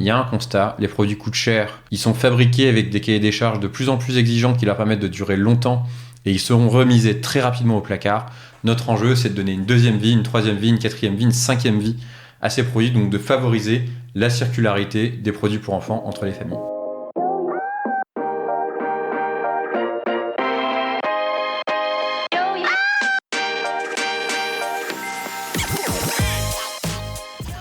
Il y a un constat, les produits coûtent cher, ils sont fabriqués avec des cahiers des charges de plus en plus exigeants qui leur permettent de durer longtemps et ils seront remisés très rapidement au placard. Notre enjeu, c'est de donner une deuxième vie, une troisième vie, une quatrième vie, une cinquième vie à ces produits, donc de favoriser la circularité des produits pour enfants entre les familles.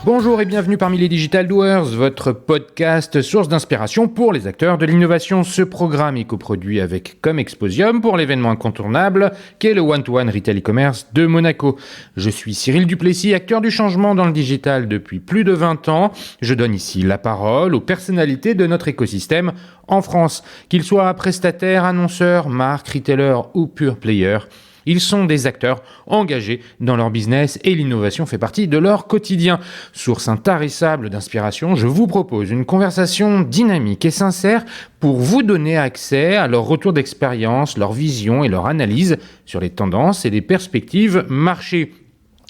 Bonjour et bienvenue parmi les Digital Doers, votre podcast source d'inspiration pour les acteurs de l'innovation. Ce programme est coproduit avec Comexposium pour l'événement incontournable qu'est le One-to-One Retail e-commerce de Monaco. Je suis Cyril Duplessis, acteur du changement dans le digital depuis plus de 20 ans. Je donne ici la parole aux personnalités de notre écosystème en France, qu'ils soient prestataires, annonceurs, marques, retailers ou pure players. Ils sont des acteurs engagés dans leur business et l'innovation fait partie de leur quotidien. Source intarissable d'inspiration, je vous propose une conversation dynamique et sincère pour vous donner accès à leur retour d'expérience, leur vision et leur analyse sur les tendances et les perspectives marché.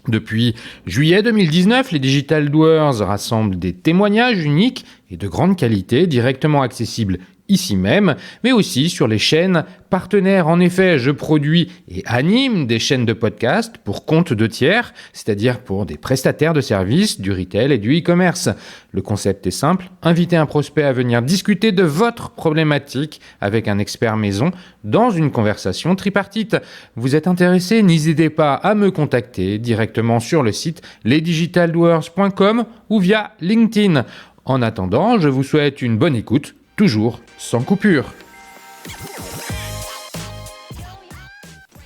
Depuis juillet 2019, les Digital Doers rassemblent des témoignages uniques et de grande qualité directement accessibles ici même, mais aussi sur les chaînes partenaires. En effet, je produis et anime des chaînes de podcast pour compte de tiers, c'est-à-dire pour des prestataires de services, du retail et du e-commerce. Le concept est simple, inviter un prospect à venir discuter de votre problématique avec un expert maison dans une conversation tripartite. Vous êtes intéressé? N'hésitez pas à me contacter directement sur le site lesdigitaldoers.com ou via LinkedIn. En attendant, je vous souhaite une bonne écoute, toujours sans coupure.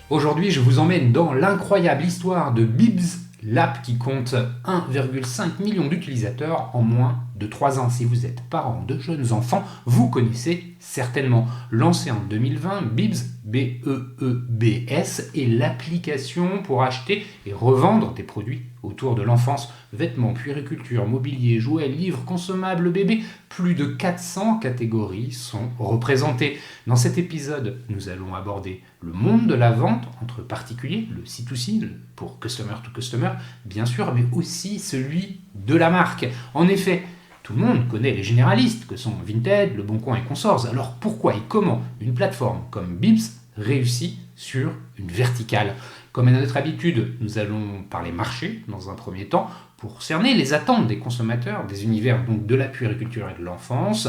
Aujourd'hui, je vous emmène dans l'incroyable histoire de Bibs, l'app qui compte 1,5 million d'utilisateurs en moins de 3 ans. Si vous êtes parent de jeunes enfants, vous connaissez certainement. Lancé en 2020, Bibs, B-E-E-B-S, est l'application pour acheter et revendre des produits autour de l'enfance. Vêtements, puériculture, mobilier, jouets, livres, consommables, bébés. Plus de 400 catégories sont représentées. Dans cet épisode, nous allons aborder le monde de la vente entre particuliers, le C2C, pour customer to customer, bien sûr, mais aussi celui de la marque. En effet, tout le monde connaît les généralistes que sont Vinted, Le Bon Coin et consorts. Alors pourquoi et comment une plateforme comme Bibs réussit sur une verticale? Comme à notre habitude, nous allons parler marché dans un premier temps pour cerner les attentes des consommateurs, des univers donc de la puériculture et de l'enfance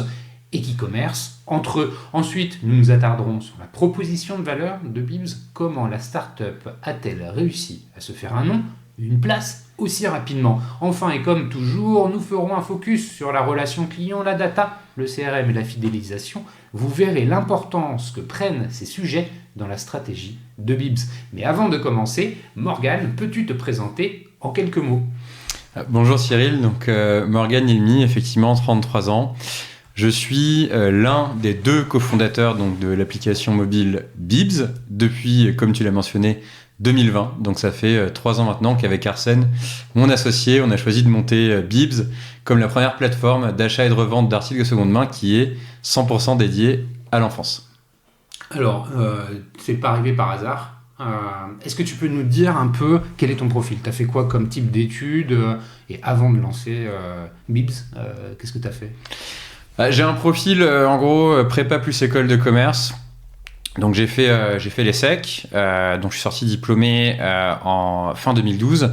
et e-commerce entre eux. Ensuite, nous nous attarderons sur la proposition de valeur de Bibs. Comment la start-up a-t-elle réussi à se faire un nom, une place aussi rapidement? Enfin, et comme toujours, nous ferons un focus sur la relation client, la data, le CRM et la fidélisation. Vous verrez l'importance que prennent ces sujets dans la stratégie de Bibs. Mais avant de commencer, Morgane, peux-tu te présenter en quelques mots? Bonjour Cyril, donc Morgane Ilmy, effectivement 33 ans. Je suis l'un des deux cofondateurs donc, de l'application mobile Bibs depuis, comme tu l'as mentionné, 2020. Donc ça fait 3 ans maintenant qu'avec Arsène, mon associé, on a choisi de monter Bibs comme la première plateforme d'achat et de revente d'articles de seconde main qui est 100% dédiée à l'enfance. Alors, c'est pas arrivé par hasard. Est-ce que tu peux nous dire un peu quel est ton profil? Tu as fait quoi comme type d'études? Et avant de lancer Bibs, qu'est-ce que tu as fait? J'ai un profil, en gros, prépa plus école de commerce. Donc j'ai fait l'ESSEC, donc je suis sorti diplômé en fin 2012,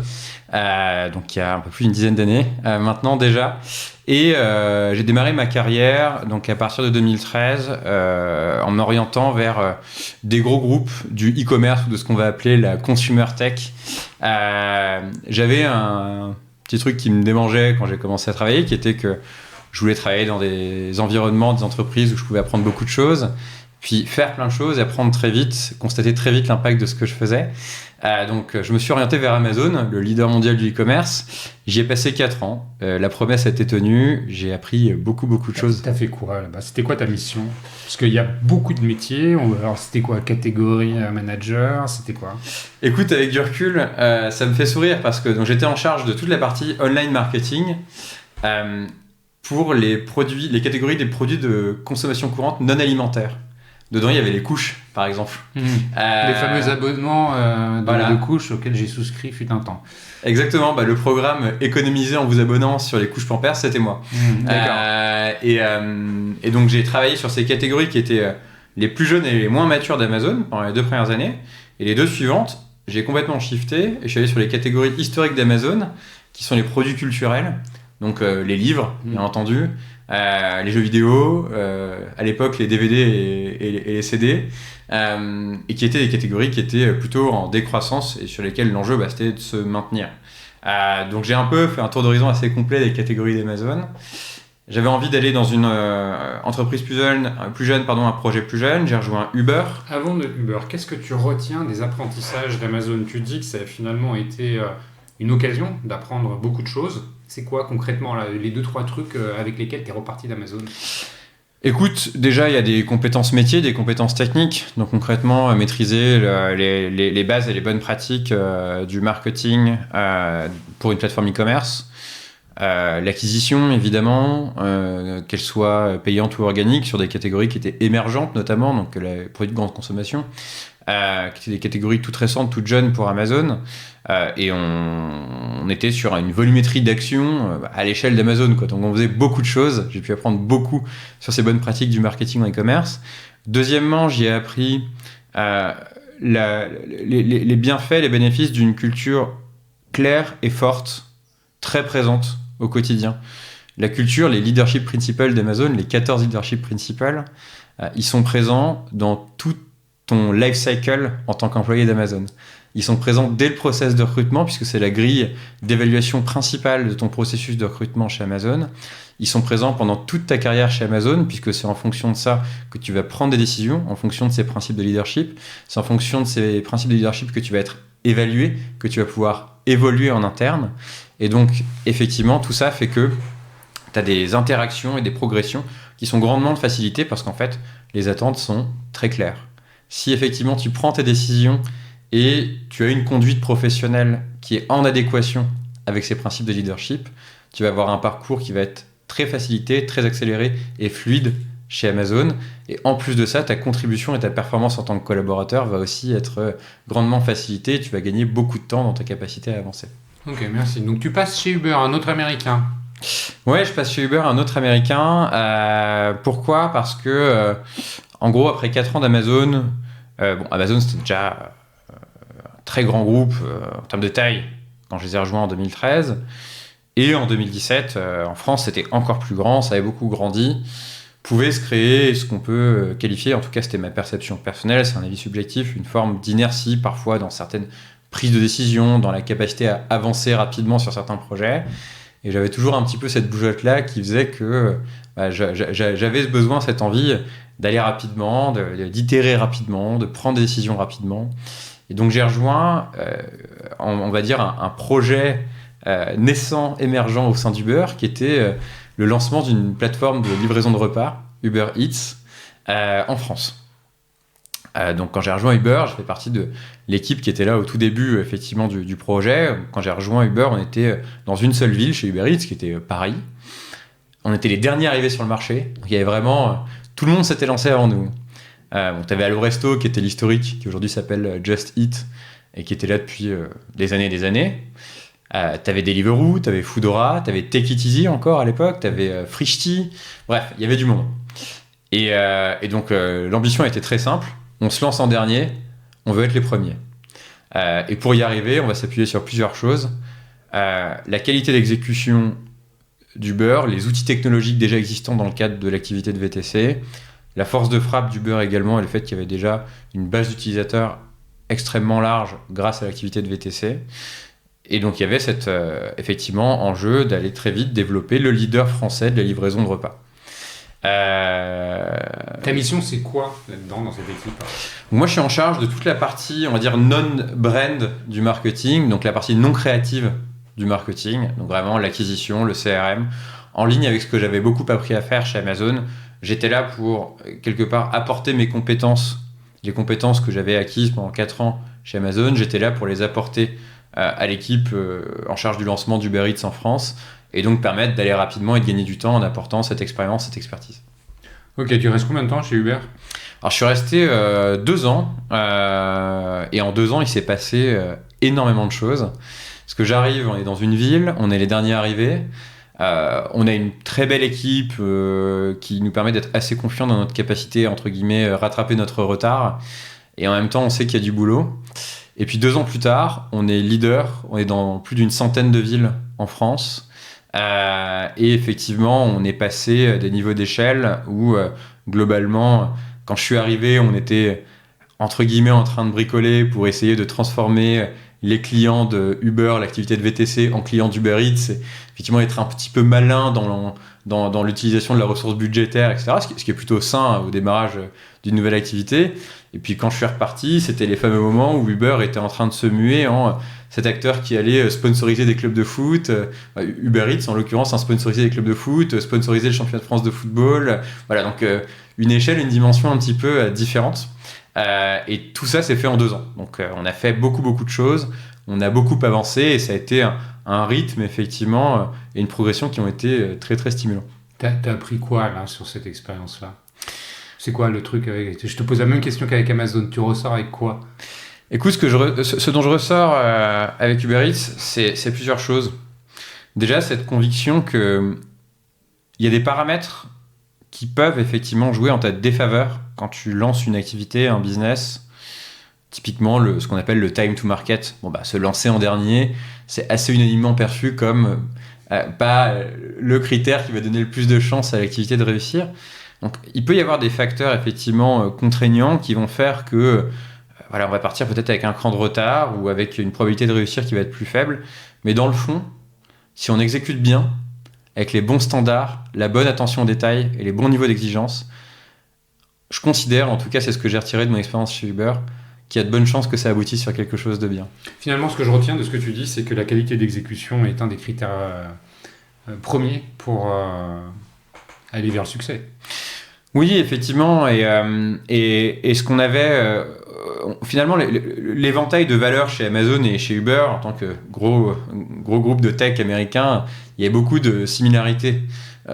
donc il y a un peu plus d'une dizaine d'années maintenant déjà. Et j'ai démarré ma carrière donc à partir de 2013 en m'orientant vers des gros groupes du e-commerce ou de ce qu'on va appeler la consumer tech. J'avais un petit truc qui me démangeait quand j'ai commencé à travailler, qui était que je voulais travailler dans des environnements, des entreprises où je pouvais apprendre beaucoup de choses, puis faire plein de choses et apprendre très vite, constater très vite l'impact de ce que je faisais. Donc je me suis orienté vers Amazon, le leader mondial du e-commerce. J'y ai passé 4 ans. La promesse a été tenue. J'ai appris beaucoup de choses. T'as fait quoi là-bas? C'était quoi ta mission? Parce qu'il y a beaucoup de métiers. Alors c'était quoi? Catégorie manager? C'était quoi? Écoute, avec du recul, ça me fait sourire parce que donc, j'étais en charge de toute la partie online marketing pour les catégories des produits de consommation courante non alimentaires. Dedans, il y avait les couches, par exemple. Les fameux abonnements voilà. de couches auxquels j'ai souscrit fut un temps. Exactement, le programme économisé en vous abonnant sur les couches Pampers, c'était moi. D'accord. Et donc j'ai travaillé sur ces catégories qui étaient les plus jeunes et les moins matures d'Amazon pendant les 2 premières années. Et les 2 suivantes, j'ai complètement shifté et je suis allé sur les catégories historiques d'Amazon, qui sont les produits culturels, donc les livres, bien entendu, les jeux vidéo, à l'époque les DVD et les CD, et qui étaient des catégories qui étaient plutôt en décroissance et sur lesquelles l'enjeu c'était de se maintenir. Donc j'ai un peu fait un tour d'horizon assez complet des catégories d'Amazon. J'avais envie d'aller dans une entreprise plus jeune, un projet plus jeune. J'ai rejoint Uber. Avant de Uber, qu'est-ce que tu retiens des apprentissages d'Amazon ? Tu dis que ça a finalement été une occasion d'apprendre beaucoup de choses. C'est quoi concrètement là, les 2-3 trucs avec lesquels tu es reparti d'Amazon ? Écoute, déjà il y a des compétences métiers, des compétences techniques. Donc concrètement, maîtriser les bases et les bonnes pratiques du marketing pour une plateforme e-commerce. L'acquisition évidemment, qu'elle soit payante ou organique, sur des catégories qui étaient émergentes notamment, donc les produits de grande consommation, qui étaient des catégories toutes récentes, toutes jeunes pour Amazon, et on était sur une volumétrie d'actions à l'échelle d'Amazon, quoi. Donc on faisait beaucoup de choses, j'ai pu apprendre beaucoup sur ces bonnes pratiques du marketing en e-commerce. Deuxièmement, j'y ai appris les bienfaits, les bénéfices d'une culture claire et forte, très présente au quotidien. La culture, les leadership principles d'Amazon, les 14 leadership principles, ils sont présents dans tout ton life cycle en tant qu'employé d'Amazon. Ils sont présents dès le process de recrutement, puisque c'est la grille d'évaluation principale de ton processus de recrutement chez Amazon. Ils sont présents pendant toute ta carrière chez Amazon, puisque c'est en fonction de ça que tu vas prendre des décisions, en fonction de ces principes de leadership. C'est en fonction de ces principes de leadership que tu vas être évalué, que tu vas pouvoir évoluer en interne. Et donc, effectivement, tout ça fait que tu as des interactions et des progressions qui sont grandement facilitées parce qu'en fait, les attentes sont très claires. Si effectivement tu prends tes décisions et tu as une conduite professionnelle qui est en adéquation avec ces principes de leadership, tu vas avoir un parcours qui va être très facilité, très accéléré et fluide chez Amazon. Et en plus de ça, ta contribution et ta performance en tant que collaborateur va aussi être grandement facilitée et tu vas gagner beaucoup de temps dans ta capacité à avancer. Ok, merci. Donc tu passes chez Uber, un autre américain. Ouais, je passe chez Uber, un autre américain. Pourquoi ? Parce que, en gros, après 4 ans d'Amazon, Amazon c'était déjà un très grand groupe en termes de taille quand je les ai rejoints en 2013. Et en 2017, en France, c'était encore plus grand, ça avait beaucoup grandi. Pouvait se créer ce qu'on peut qualifier, en tout cas c'était ma perception personnelle, c'est un avis subjectif, une forme d'inertie parfois dans certaines prises de décision, dans la capacité à avancer rapidement sur certains projets. Et j'avais toujours un petit peu cette bougeotte-là qui faisait que j'avais besoin, cette envie d'aller rapidement, d'itérer rapidement, de prendre des décisions rapidement. Et donc j'ai rejoint, on va dire, un projet naissant, émergent au sein d'Uber, qui était le lancement d'une plateforme de livraison de repas, Uber Eats, en France. Donc quand j'ai rejoint Uber, je fais partie de l'équipe qui était là au tout début effectivement du projet. Quand j'ai rejoint Uber, on était dans une seule ville chez Uber Eats, qui était Paris. On était les derniers arrivés sur le marché. Donc il y avait vraiment... tout le monde s'était lancé avant nous. T'avais Allo Resto, qui était l'historique, qui aujourd'hui s'appelle Just Eat, et qui était là depuis des années et des années. T'avais Deliveroo, t'avais Foodora, t'avais Take It Easy encore à l'époque, t'avais Frishti. Bref, il y avait du monde. Et donc l'ambition était très simple. On se lance en dernier, on veut être les premiers. Et pour y arriver, on va s'appuyer sur plusieurs choses. La qualité d'exécution d'Uber, les outils technologiques déjà existants dans le cadre de l'activité de VTC, la force de frappe d'Uber également et le fait qu'il y avait déjà une base d'utilisateurs extrêmement large grâce à l'activité de VTC. Et donc il y avait cet effectivement enjeu d'aller très vite développer le leader français de la livraison de repas. Ta mission, c'est quoi là-dedans, dans cette équipe ? Moi, je suis en charge de toute la partie, on va dire, non-brand du marketing, donc la partie non créative du marketing, donc vraiment l'acquisition, le CRM, en ligne avec ce que j'avais beaucoup appris à faire chez Amazon. J'étais là pour, quelque part, apporter mes compétences, les compétences que j'avais acquises pendant 4 ans chez Amazon. J'étais là pour les apporter à l'équipe en charge du lancement d'Uber Eats en France, et donc permettre d'aller rapidement et de gagner du temps en apportant cette expérience, cette expertise. Ok, tu restes combien de temps chez Uber ? Alors je suis resté 2 ans et en 2 ans il s'est passé énormément de choses. Parce que j'arrive, on est dans une ville, on est les derniers arrivés, on a une très belle équipe qui nous permet d'être assez confiants dans notre capacité entre guillemets rattraper notre retard et en même temps on sait qu'il y a du boulot. Et puis 2 ans plus tard, on est leader, on est dans plus d'une centaine de villes en France. Et effectivement, on est passé à des niveaux d'échelle où, globalement, quand je suis arrivé, on était, entre guillemets, en train de bricoler pour essayer de transformer les clients de Uber, l'activité de VTC, en clients d'Uber Eats. Et effectivement, être un petit peu malin dans l'utilisation de la ressource budgétaire, etc. Ce qui est plutôt sain au démarrage d'une nouvelle activité. Et puis quand je suis reparti, c'était les fameux moments où Uber était en train de se muer en cet acteur qui allait sponsoriser des clubs de foot, Uber Eats en l'occurrence, sponsoriser des clubs de foot, sponsoriser le championnat de France de football. Voilà, donc une échelle, une dimension un petit peu différente. Et tout ça s'est fait en 2 ans. Donc on a fait beaucoup de choses, on a beaucoup avancé et ça a été un rythme effectivement et une progression qui ont été très stimulants. T'as appris quoi là sur cette expérience-là ? C'est quoi le truc avec... Je te pose la même question qu'avec Amazon. Tu ressors avec quoi ? Écoute, ce dont je ressors avec Uber Eats, c'est plusieurs choses. Déjà, cette conviction qu'il y a des paramètres qui peuvent effectivement jouer en ta défaveur quand tu lances une activité, un business. Typiquement, ce qu'on appelle le time to market. Se lancer en dernier, c'est assez unanimement perçu comme pas le critère qui va donner le plus de chances à l'activité de réussir. Donc, il peut y avoir des facteurs effectivement contraignants qui vont faire que on va partir peut-être avec un cran de retard ou avec une probabilité de réussir qui va être plus faible. Mais dans le fond, si on exécute bien, avec les bons standards, la bonne attention aux détails et les bons niveaux d'exigence, je considère, en tout cas c'est ce que j'ai retiré de mon expérience chez Uber, qu'il y a de bonnes chances que ça aboutisse sur quelque chose de bien. Finalement, ce que je retiens de ce que tu dis, c'est que la qualité d'exécution est un des critères premiers pour aller vers le succès. Oui, effectivement, et ce qu'on avait, finalement, l'éventail de valeurs chez Amazon et chez Uber, en tant que gros groupe de tech américain, il y a beaucoup de similarités.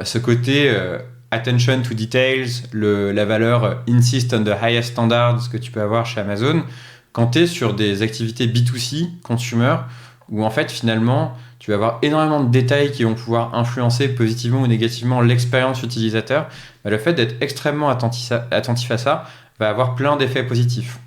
Ce côté attention to details, la valeur insist on the highest standards que tu peux avoir chez Amazon, quand tu es sur des activités B2C, consumer, où en fait, finalement, tu vas avoir énormément de détails qui vont pouvoir influencer positivement ou négativement l'expérience utilisateur. Le fait d'être extrêmement attentif à ça va avoir plein d'effets positifs.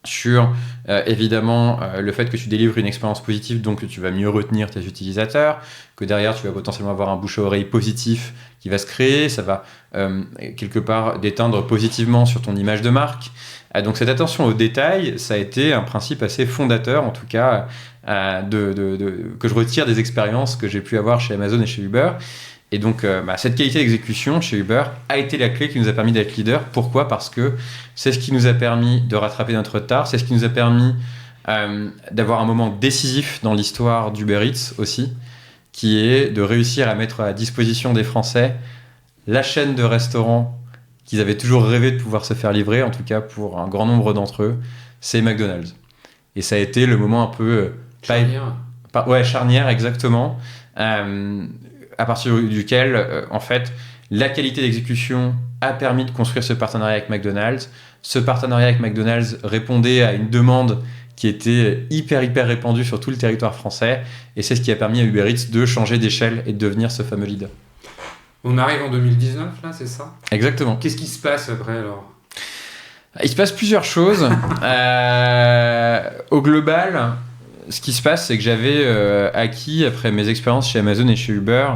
Sur évidemment le fait que tu délivres une expérience positive, donc que tu vas mieux retenir tes utilisateurs, que derrière tu vas potentiellement avoir un bouche à oreille positif qui va se créer, ça va quelque part déteindre positivement sur ton image de marque. Donc cette attention aux détails, ça a été un principe assez fondateur, en tout cas que je retire des expériences que j'ai pu avoir chez Amazon et chez Uber. Et donc, cette qualité d'exécution chez Uber a été la clé qui nous a permis d'être leader. Pourquoi ? Parce que c'est ce qui nous a permis de rattraper notre retard, c'est ce qui nous a permis d'avoir un moment décisif dans l'histoire d'Uber Eats aussi, qui est de réussir à mettre à disposition des Français la chaîne de restaurants qu'ils avaient toujours rêvé de pouvoir se faire livrer, en tout cas pour un grand nombre d'entre eux, c'est McDonald's. Et ça a été le moment un peu... charnière, exactement. À partir duquel, en fait, la qualité d'exécution a permis de construire ce partenariat avec McDonald's. Ce partenariat avec McDonald's répondait à une demande qui était hyper répandue sur tout le territoire français. Et c'est ce qui a permis à Uber Eats de changer d'échelle et de devenir ce fameux leader. On arrive en 2019, là, c'est ça ? Exactement. Qu'est-ce qui se passe après, alors ? Il se passe plusieurs choses. Au global... Ce qui se passe, c'est que j'avais acquis, après mes expériences chez Amazon et chez Uber,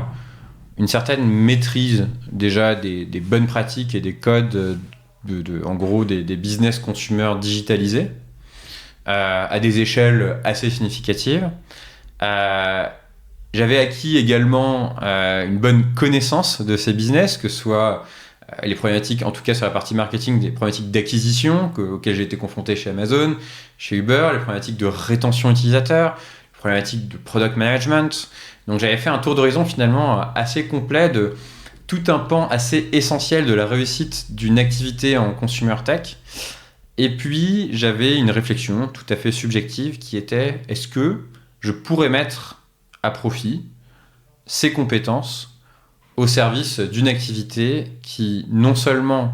une certaine maîtrise déjà des bonnes pratiques et des codes, en gros des business consumer digitalisés, à des échelles assez significatives. J'avais acquis également une bonne connaissance de ces business, que ce soit les problématiques, en tout cas sur la partie marketing, des problématiques d'acquisition auxquelles j'ai été confronté chez Amazon, chez Uber, les problématiques de rétention utilisateur, les problématiques de product management. Donc j'avais fait un tour d'horizon finalement assez complet de tout un pan assez essentiel de la réussite d'une activité en consumer tech. Et puis j'avais une réflexion tout à fait subjective qui était: est-ce que je pourrais mettre à profit ces compétences au service d'une activité qui non seulement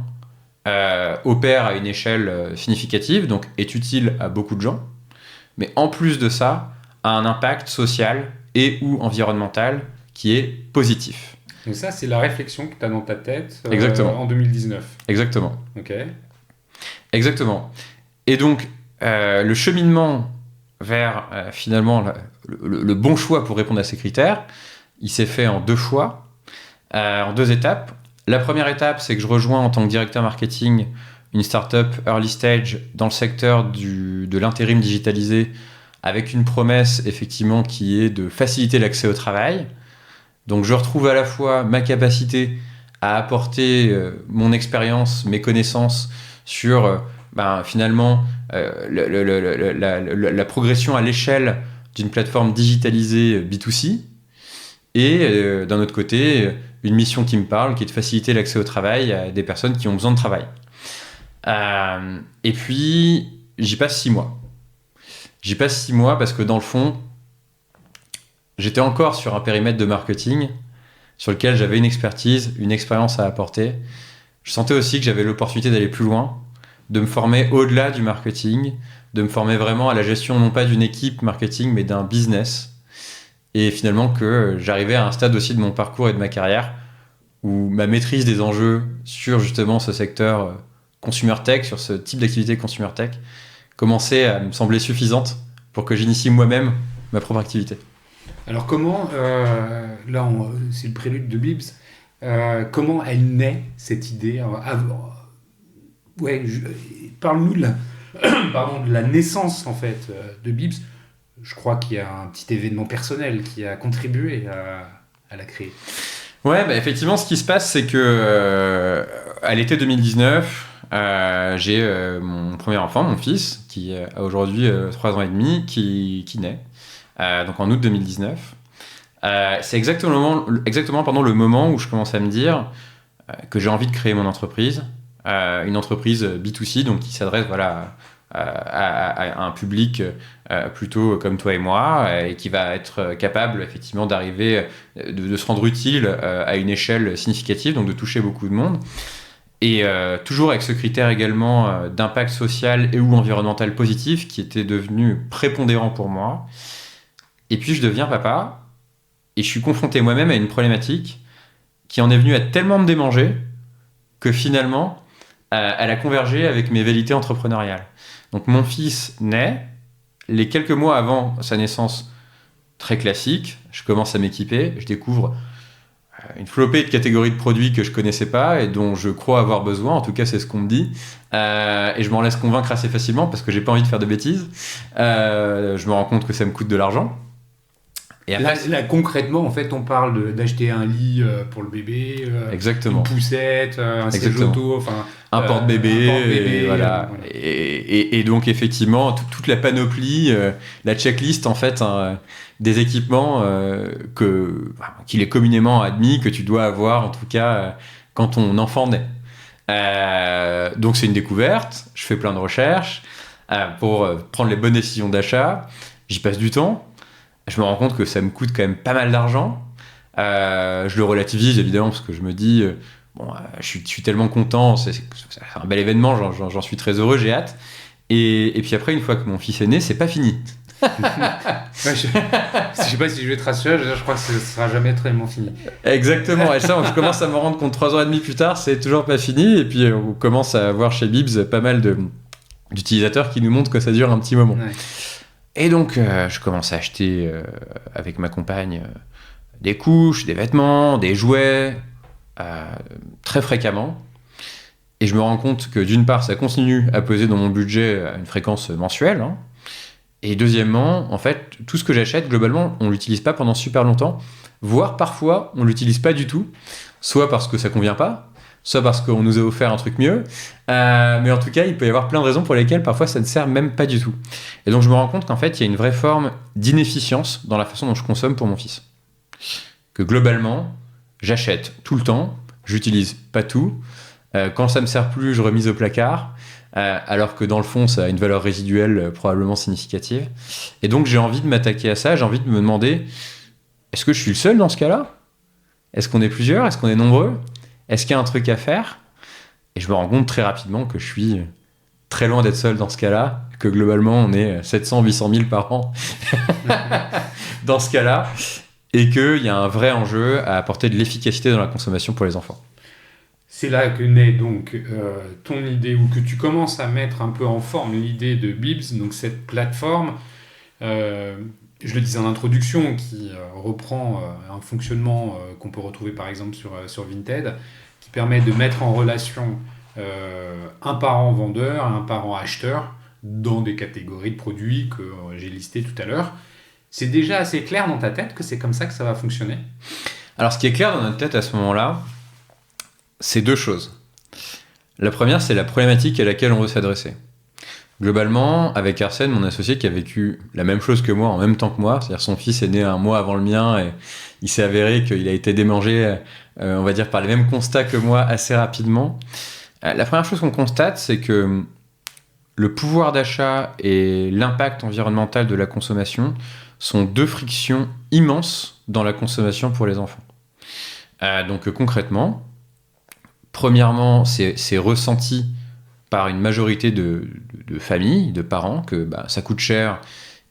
opère à une échelle significative, donc est utile à beaucoup de gens, mais en plus de ça, a un impact social et ou environnemental qui est positif. Donc ça, c'est la réflexion que tu as dans ta tête Exactement. En 2019. Exactement. Ok. Exactement. Et donc, le cheminement vers finalement le bon choix pour répondre à ces critères, il s'est fait en 2 fois, en 2 étapes. La première étape, c'est que je rejoins en tant que directeur marketing une startup early stage dans le secteur de l'intérim digitalisé, avec une promesse effectivement qui est de faciliter l'accès au travail. Donc je retrouve à la fois ma capacité à apporter mon expérience, mes connaissances sur finalement la progression à l'échelle d'une plateforme digitalisée B2C, et d'un autre côté, une mission qui me parle, qui est de faciliter l'accès au travail à des personnes qui ont besoin de travail. Et puis, j'y passe 6 mois. J'y passe 6 mois parce que dans le fond, j'étais encore sur un périmètre de marketing sur lequel j'avais une expertise, une expérience à apporter. Je sentais aussi que j'avais l'opportunité d'aller plus loin, de me former au-delà du marketing, de me former vraiment à la gestion non pas d'une équipe marketing, mais d'un business. Et finalement que j'arrivais à un stade aussi de mon parcours et de ma carrière où ma maîtrise des enjeux sur justement ce secteur consumer tech, sur ce type d'activité consumer tech, commençait à me sembler suffisante pour que j'initie moi-même ma propre activité. Alors comment, là c'est le prélude de Bibs, comment elle naît cette idée parle-nous de la naissance en fait de Bibs. Je crois qu'il y a un petit événement personnel qui a contribué à la créer. Ouais, effectivement, ce qui se passe, c'est que à l'été 2019, j'ai mon premier enfant, mon fils, qui a aujourd'hui 3 ans et demi, qui naît, donc en août 2019. C'est exactement le moment où je commence à me dire que j'ai envie de créer mon entreprise, une entreprise B2C, donc qui s'adresse à un public plutôt comme toi et moi, et qui va être capable effectivement d'arriver, de se rendre utile à une échelle significative, donc de toucher beaucoup de monde. Et toujours avec ce critère également d'impact social et ou environnemental positif qui était devenu prépondérant pour moi. Et puis je deviens papa et je suis confronté moi-même à une problématique qui en est venue à tellement me démanger que finalement elle a convergé avec mes velléités entrepreneuriales. Donc mon fils naît, les quelques mois avant sa naissance, très classique, je commence à m'équiper, je découvre une flopée de catégories de produits que je connaissais pas et dont je crois avoir besoin, en tout cas c'est ce qu'on me dit, et je m'en laisse convaincre assez facilement parce que j'ai pas envie de faire de bêtises. Je me rends compte que ça me coûte de l'argent. Et après, là, concrètement, en fait, on parle d'acheter un lit pour le bébé, exactement. Une poussette, un siège auto, enfin un porte-bébé, voilà. Et donc effectivement toute la panoplie, la checklist en fait des équipements qu'il est communément admis que tu dois avoir en tout cas quand ton enfant naît. Donc c'est une découverte, je fais plein de recherches pour prendre les bonnes décisions d'achat, j'y passe du temps, je me rends compte que ça me coûte quand même pas mal d'argent, je le relativise évidemment parce que je me dis je suis tellement content, c'est un bel événement, j'en suis très heureux, j'ai hâte. Et puis après, une fois que mon fils est né, c'est pas fini. Je sais pas si je vais te rassurer, je crois que ce sera jamais tellement fini. Exactement, et ça, je commence à me rendre compte 3 ans et demi plus tard, c'est toujours pas fini. Et puis on commence à voir chez Bibs pas mal d'utilisateurs qui nous montrent que ça dure un petit moment. Ouais. Et donc, je commence à acheter avec ma compagne des couches, des vêtements, des jouets. Très fréquemment, et je me rends compte que d'une part ça continue à peser dans mon budget à une fréquence mensuelle, et deuxièmement en fait tout ce que j'achète globalement on l'utilise pas pendant super longtemps, voire parfois on l'utilise pas du tout, soit parce que ça convient pas, soit parce qu'on nous a offert un truc mieux, mais en tout cas il peut y avoir plein de raisons pour lesquelles parfois ça ne sert même pas du tout. Et donc je me rends compte qu'en fait il y a une vraie forme d'inefficience dans la façon dont je consomme pour mon fils, que globalement j'achète tout le temps, j'utilise pas tout. Quand ça me sert plus, je remise au placard, alors que dans le fond, ça a une valeur résiduelle probablement significative. Et donc, j'ai envie de m'attaquer à ça. J'ai envie de me demander, est-ce que je suis le seul dans ce cas-là ? Est-ce qu'on est plusieurs ? Est-ce qu'on est nombreux ? Est-ce qu'il y a un truc à faire ? Et je me rends compte très rapidement que je suis très loin d'être seul dans ce cas-là, que globalement, on est 700, 800 000 par an dans ce cas-là, et qu'il y a un vrai enjeu à apporter de l'efficacité dans la consommation pour les enfants. C'est là que naît donc ton idée, ou que tu commences à mettre un peu en forme l'idée de Bibs, donc cette plateforme, je le disais en introduction, qui reprend un fonctionnement qu'on peut retrouver par exemple sur Vinted, qui permet de mettre en relation un parent vendeur et un parent acheteur dans des catégories de produits que j'ai listées tout à l'heure. C'est déjà assez clair dans ta tête que c'est comme ça que ça va fonctionner? Alors, ce qui est clair dans notre tête à ce moment-là, c'est deux choses. La première, c'est la problématique à laquelle on veut s'adresser. Globalement, avec Arsène, mon associé qui a vécu la même chose que moi en même temps que moi, c'est-à-dire son fils est né un mois avant le mien et il s'est avéré qu'il a été démangé, on va dire, par les mêmes constats que moi assez rapidement. La première chose qu'on constate, c'est que le pouvoir d'achat et l'impact environnemental de la consommation sont deux frictions immenses dans la consommation pour les enfants. Donc concrètement, premièrement, c'est ressenti par une majorité de familles, de parents, que ça coûte cher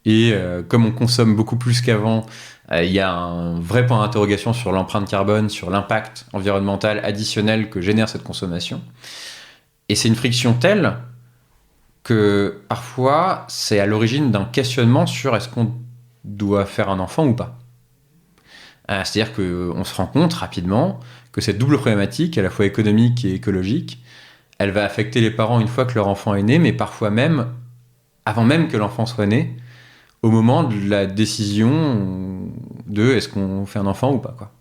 et comme on consomme beaucoup plus qu'avant, il y a un vrai point d'interrogation sur l'empreinte carbone, sur l'impact environnemental additionnel que génère cette consommation. Et c'est une friction telle que parfois c'est à l'origine d'un questionnement sur est-ce qu'on doit faire un enfant ou pas. C'est-à-dire qu'on se rend compte rapidement que cette double problématique, à la fois économique et écologique, elle va affecter les parents une fois que leur enfant est né, mais parfois même, avant même que l'enfant soit né, au moment de la décision de est-ce qu'on fait un enfant ou pas, quoi.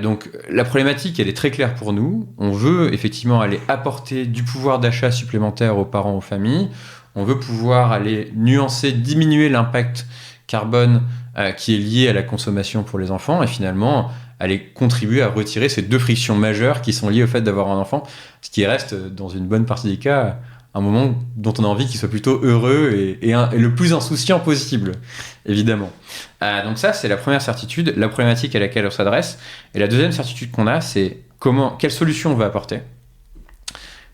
Donc la problématique, elle est très claire pour nous. On veut effectivement aller apporter du pouvoir d'achat supplémentaire aux parents, aux familles. On veut pouvoir aller nuancer, diminuer l'impact carbone qui est lié à la consommation pour les enfants et finalement aller contribuer à retirer ces deux frictions majeures qui sont liées au fait d'avoir un enfant, ce qui reste dans une bonne partie des cas un moment dont on a envie qu'il soit plutôt heureux et le plus insouciant possible, évidemment. Donc ça, c'est la première certitude, la problématique à laquelle on s'adresse. Et la deuxième certitude qu'on a, c'est quelle solution on veut apporter.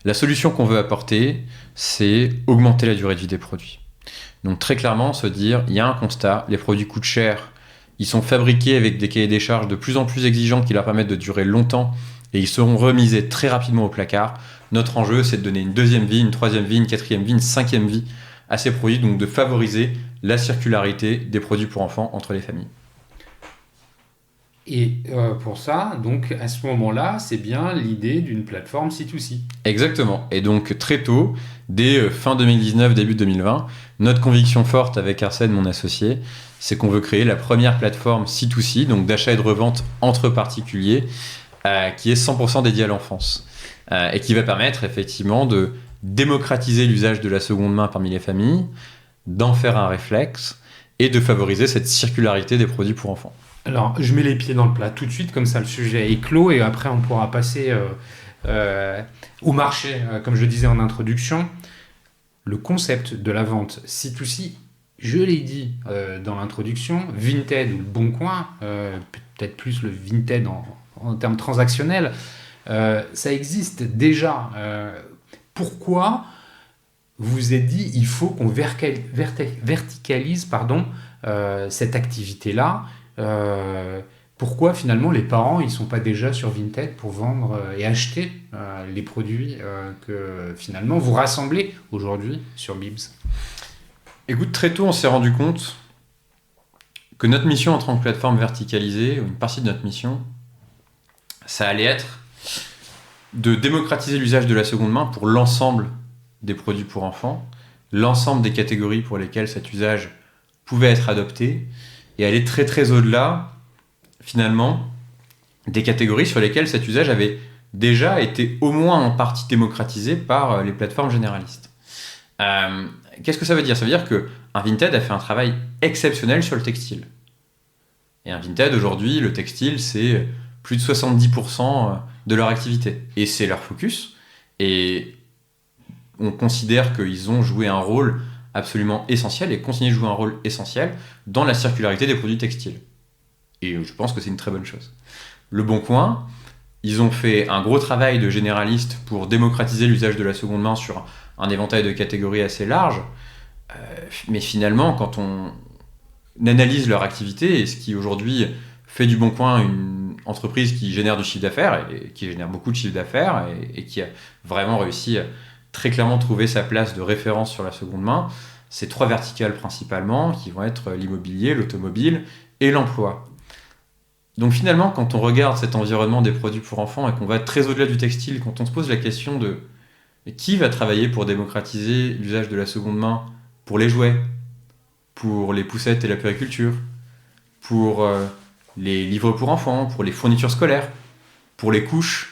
La solution qu'on veut apporter, c'est augmenter la durée de vie des produits. Donc très clairement, se dire, il y a un constat, les produits coûtent cher, ils sont fabriqués avec des cahiers des charges de plus en plus exigeants qui leur permettent de durer longtemps et ils seront remisés très rapidement au placard. Notre enjeu, c'est de donner une deuxième vie, une troisième vie, une quatrième vie, une cinquième vie à ces produits, donc de favoriser la circularité des produits pour enfants entre les familles. Et pour ça, donc à ce moment-là, c'est bien l'idée d'une plateforme C2C. Exactement. Et donc très tôt, dès fin 2019, début 2020, notre conviction forte avec Arsène, mon associé, c'est qu'on veut créer la première plateforme C2C, donc d'achat et de revente entre particuliers, qui est 100% dédiée à l'enfance. Et qui va permettre effectivement de démocratiser l'usage de la seconde main parmi les familles, d'en faire un réflexe et de favoriser cette circularité des produits pour enfants. Alors, je mets les pieds dans le plat tout de suite, comme ça le sujet est clos, et après on pourra passer au marché, comme je le disais en introduction. Le concept de la vente C2C, je l'ai dit dans l'introduction, Vinted ou le Bon Coin, peut-être plus le Vinted en termes transactionnels, ça existe déjà. Pourquoi vous vous êtes dit il faut qu'on verticalise cette activité-là? Pourquoi finalement les parents ils sont pas déjà sur Vinted pour vendre et acheter les produits que finalement vous rassemblez aujourd'hui sur Bibs? Écoute, très tôt on s'est rendu compte que notre mission en tant que plateforme verticalisée, ou une partie de notre mission, ça allait être de démocratiser l'usage de la seconde main pour l'ensemble des produits pour enfants, l'ensemble des catégories pour lesquelles cet usage pouvait être adopté, et aller très très au-delà, finalement, des catégories sur lesquelles cet usage avait déjà été au moins en partie démocratisé par les plateformes généralistes. Qu'est-ce que ça veut dire? Ça veut dire qu'un Vinted a fait un travail exceptionnel sur le textile. Et un Vinted, aujourd'hui, le textile, c'est plus de 70% de leur activité. Et c'est leur focus. Et on considère qu'ils ont joué un rôle absolument essentiel et continuent de jouer un rôle essentiel dans la circularité des produits textiles. Et je pense que c'est une très bonne chose. Le Bon Coin, ils ont fait un gros travail de généraliste pour démocratiser l'usage de la seconde main sur un éventail de catégories assez large. Mais finalement, quand on analyse leur activité, et ce qui aujourd'hui fait du Bon Coin une entreprise qui génère du chiffre d'affaires, et qui génère beaucoup de chiffre d'affaires, et qui a vraiment réussi à très clairement trouver sa place de référence sur la seconde main, c'est 3 verticales principalement, qui vont être l'immobilier, l'automobile et l'emploi. Donc finalement, quand on regarde cet environnement des produits pour enfants et qu'on va très au-delà du textile, quand on se pose la question de qui va travailler pour démocratiser l'usage de la seconde main pour les jouets, pour les poussettes et la puériculture, pour les livres pour enfants, pour les fournitures scolaires, pour les couches,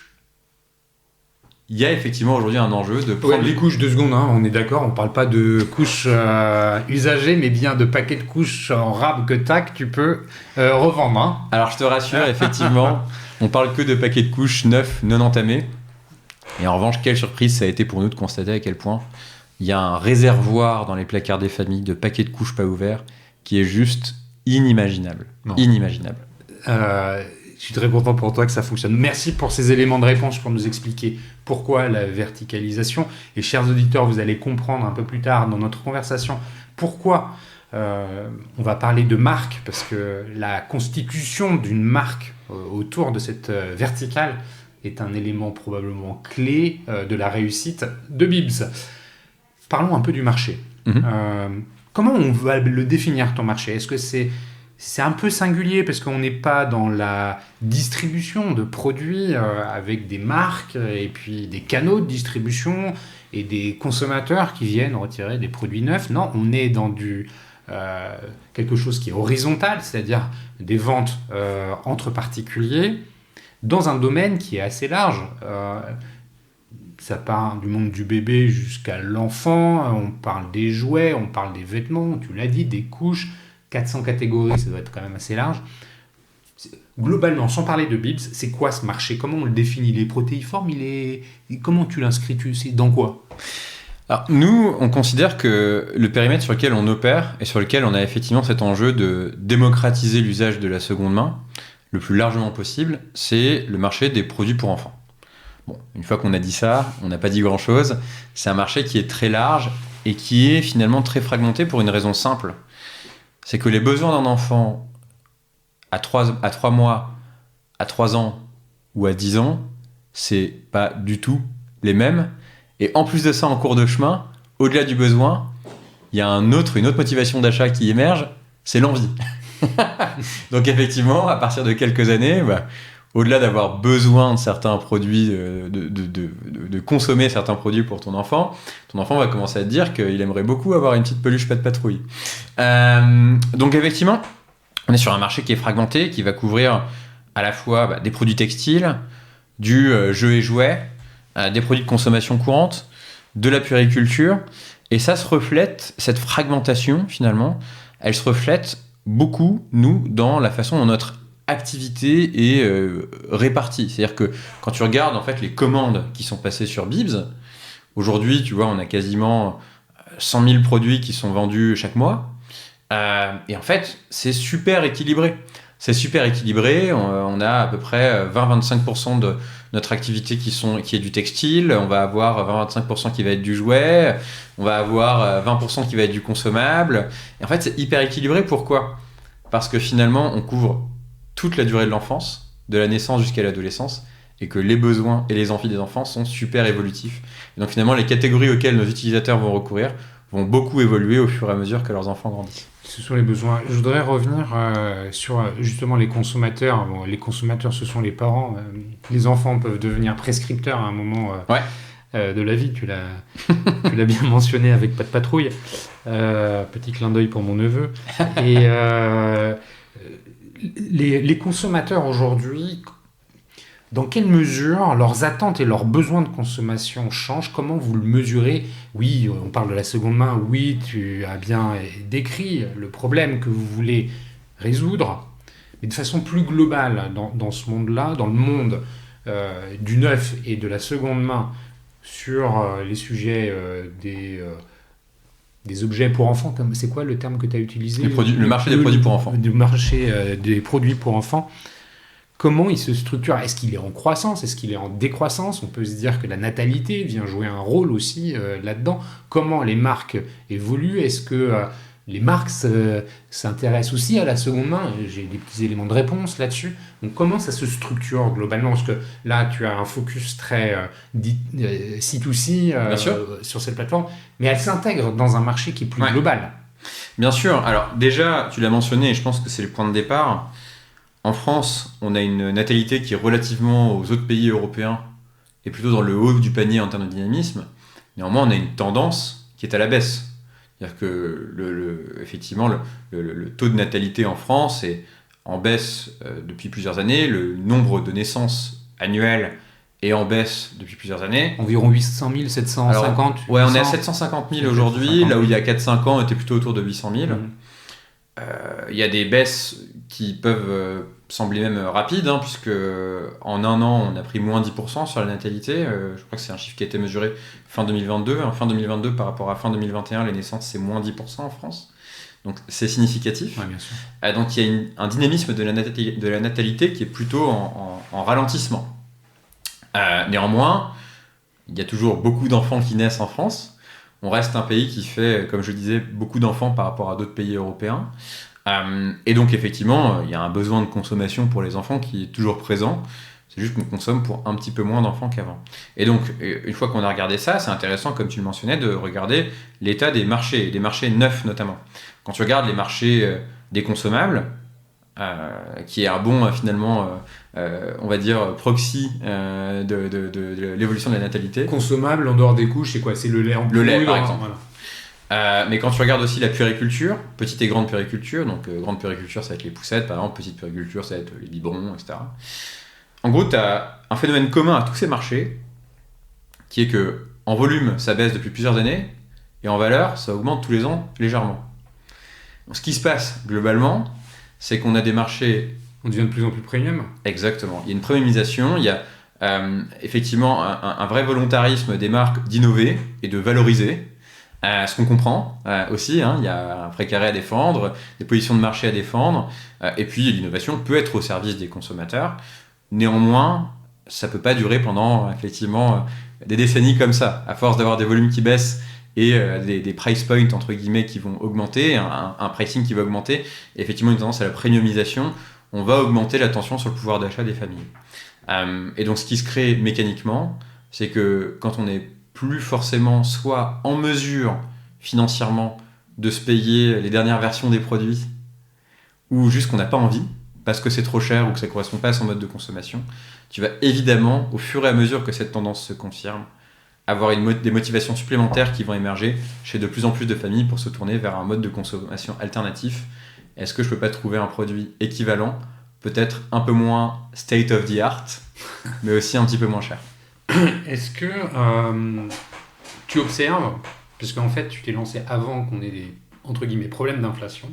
il y a effectivement aujourd'hui un enjeu de prendre... Les couches, 2 secondes, on est d'accord, on parle pas de couches usagées, mais bien de paquets de couches en rab que tu peux revendre. Alors je te rassure, effectivement, on parle que de paquets de couches neufs, non entamés. Et en revanche, quelle surprise ça a été pour nous de constater à quel point il y a un réservoir dans les placards des familles de paquets de couches pas ouverts qui est juste inimaginable. Non. Inimaginable. Je suis très content pour toi que ça fonctionne. Merci pour ces éléments de réponse pour nous expliquer pourquoi la verticalisation. Et chers auditeurs, vous allez comprendre un peu plus tard dans notre conversation pourquoi on va parler de marque, parce que la constitution d'une marque autour de cette verticale est un élément probablement clé de la réussite de Bibs. Parlons un peu du marché. Comment on va le définir, ton marché ? Est-ce que c'est un peu singulier parce qu'on n'est pas dans la distribution de produits avec des marques et puis des canaux de distribution et des consommateurs qui viennent retirer des produits neufs. Non, on est dans quelque chose qui est horizontal, c'est-à-dire des ventes entre particuliers dans un domaine qui est assez large. Ça part du monde du bébé jusqu'à l'enfant, on parle des jouets, on parle des vêtements, tu l'as dit, des couches, 400 catégories, ça doit être quand même assez large. Globalement, sans parler de Bibs, c'est quoi ce marché ? Comment on le définit ? Il est protéiforme, comment tu l'inscris ? C'est dans quoi ? Alors, nous, on considère que le périmètre sur lequel on opère et sur lequel on a effectivement cet enjeu de démocratiser l'usage de la seconde main le plus largement possible, c'est le marché des produits pour enfants. Bon, une fois qu'on a dit ça, on n'a pas dit grand-chose. C'est un marché qui est très large et qui est finalement très fragmenté pour une raison simple. C'est que les besoins d'un enfant à 3 mois, à 3 ans ou à 10 ans, c'est pas du tout les mêmes. Et en plus de ça, en cours de chemin, au-delà du besoin, il y a une autre motivation d'achat qui émerge, c'est l'envie. Donc effectivement, à partir de quelques années, au-delà d'avoir besoin de certains produits, de consommer certains produits pour ton enfant va commencer à te dire qu'il aimerait beaucoup avoir une petite peluche pas de patrouille. Donc effectivement, on est sur un marché qui est fragmenté, qui va couvrir à la fois des produits textiles, du jeu et jouets, des produits de consommation courante, de la puériculture, et ça se reflète, cette fragmentation finalement, elle se reflète beaucoup, nous, dans la façon dont notre activité est répartie. C'est-à-dire que quand tu regardes en fait les commandes qui sont passées sur Bibs, aujourd'hui, tu vois, on a quasiment 100 000 produits qui sont vendus chaque mois. Et en fait, c'est super équilibré. C'est super équilibré. On a à peu près 20-25% de notre activité qui est du textile. On va avoir 20-25% qui va être du jouet. On va avoir 20% qui va être du consommable. Et en fait, c'est hyper équilibré. Pourquoi ? Parce que finalement, on couvre toute la durée de l'enfance, de la naissance jusqu'à l'adolescence, et que les besoins et les envies des enfants sont super évolutifs. Et donc finalement, les catégories auxquelles nos utilisateurs vont recourir vont beaucoup évoluer au fur et à mesure que leurs enfants grandissent. Ce sont les besoins. Je voudrais revenir sur justement les consommateurs. Bon, les consommateurs, ce sont les parents. Les enfants peuvent devenir prescripteurs à un moment de la vie. Tu l'as bien mentionné avec Pas de patrouille. Petit clin d'œil pour mon neveu. Et les consommateurs aujourd'hui, dans quelle mesure leurs attentes et leurs besoins de consommation changent ? Comment vous le mesurez ? Oui, on parle de la seconde main. Oui, tu as bien décrit le problème que vous voulez résoudre. Mais de façon plus globale, dans ce monde-là, dans le monde du neuf et de la seconde main, sur les sujets des objets pour enfants, c'est quoi le terme que tu as utilisé ? Le marché des produits pour enfants. Du marché des produits pour enfants. comment il se structure? Est-ce qu'il est en croissance? Est-ce qu'il est en décroissance? On peut se dire que la natalité vient jouer un rôle aussi là-dedans. Comment les marques évoluent? Est-ce que les marques s'intéressent aussi à la seconde main? J'ai des petits éléments de réponse là-dessus. Donc comment ça se structure globalement? Parce que là, tu as un focus très C2C sur cette plateforme, mais elle s'intègre dans un marché qui est plus global. Bien sûr. Alors déjà, tu l'as mentionné, et je pense que c'est le point de départ. En France, on a une natalité qui est relativement aux autres pays européens et plutôt dans le haut du panier en termes de dynamisme. Néanmoins, on a une tendance qui est à la baisse. C'est-à-dire que effectivement, le taux de natalité en France est en baisse depuis plusieurs années. Le nombre de naissances annuelles est en baisse depuis plusieurs années. Environ 800 000, 750 000. Ouais, on est à 750 000 aujourd'hui, là où il y a 4-5 ans, on était plutôt autour de 800 000. Il y a des baisses qui peuvent sembler même rapides, puisque en un an, on a pris moins 10% sur la natalité. Je crois que c'est un chiffre qui a été mesuré fin 2022. Fin 2022, par rapport à fin 2021, les naissances, c'est moins 10% en France. Donc c'est significatif. Ouais, bien sûr. Donc il y a un dynamisme de la natalité qui est plutôt en ralentissement. Néanmoins, il y a toujours beaucoup d'enfants qui naissent en France. On reste un pays qui fait, comme je disais, beaucoup d'enfants par rapport à d'autres pays européens. Et donc, effectivement, il y a un besoin de consommation pour les enfants qui est toujours présent. C'est juste qu'on consomme pour un petit peu moins d'enfants qu'avant. Et donc, une fois qu'on a regardé ça, c'est intéressant, comme tu le mentionnais, de regarder l'état des marchés neufs notamment. Quand tu regardes les marchés des consommables, qui est un bon, finalement, on va dire, proxy de l'évolution de la natalité. Consommable en dehors des couches, c'est quoi? C'est le lait en poudre? Le lait, par exemple. Voilà. Mais quand tu regardes aussi la puériculture, petite et grande puériculture, donc grande puériculture, ça va être les poussettes, par exemple, petite puériculture, ça va être les biberons, etc. En gros, tu as un phénomène commun à tous ces marchés, qui est que en volume, ça baisse depuis plusieurs années, et en valeur, ça augmente tous les ans légèrement. Donc, ce qui se passe globalement, c'est qu'on a des marchés... On devient de plus en plus premium. Exactement. Il y a une premiumisation, il y a effectivement un vrai volontarisme des marques d'innover et de valoriser. Ce qu'on comprend aussi, il y a un précaré à défendre, des positions de marché à défendre, et puis l'innovation peut être au service des consommateurs. Néanmoins, ça ne peut pas durer pendant effectivement des décennies comme ça. À force d'avoir des volumes qui baissent et des price points entre guillemets qui vont augmenter, un pricing qui va augmenter, et effectivement une tendance à la premiumisation, on va augmenter la tension sur le pouvoir d'achat des familles. Et donc ce qui se crée mécaniquement, c'est que quand on n'est plus forcément soit en mesure financièrement de se payer les dernières versions des produits, ou juste qu'on n'a pas envie, parce que c'est trop cher ou que ça ne correspond pas à son mode de consommation, tu vas évidemment, au fur et à mesure que cette tendance se confirme, avoir des motivations supplémentaires qui vont émerger chez de plus en plus de familles pour se tourner vers un mode de consommation alternatif. Est-ce que je ne peux pas trouver un produit équivalent, peut-être un peu moins state of the art, mais aussi un petit peu moins cher? Est-ce que tu observes, parce qu'en fait tu t'es lancé avant qu'on ait des entre guillemets problèmes d'inflation,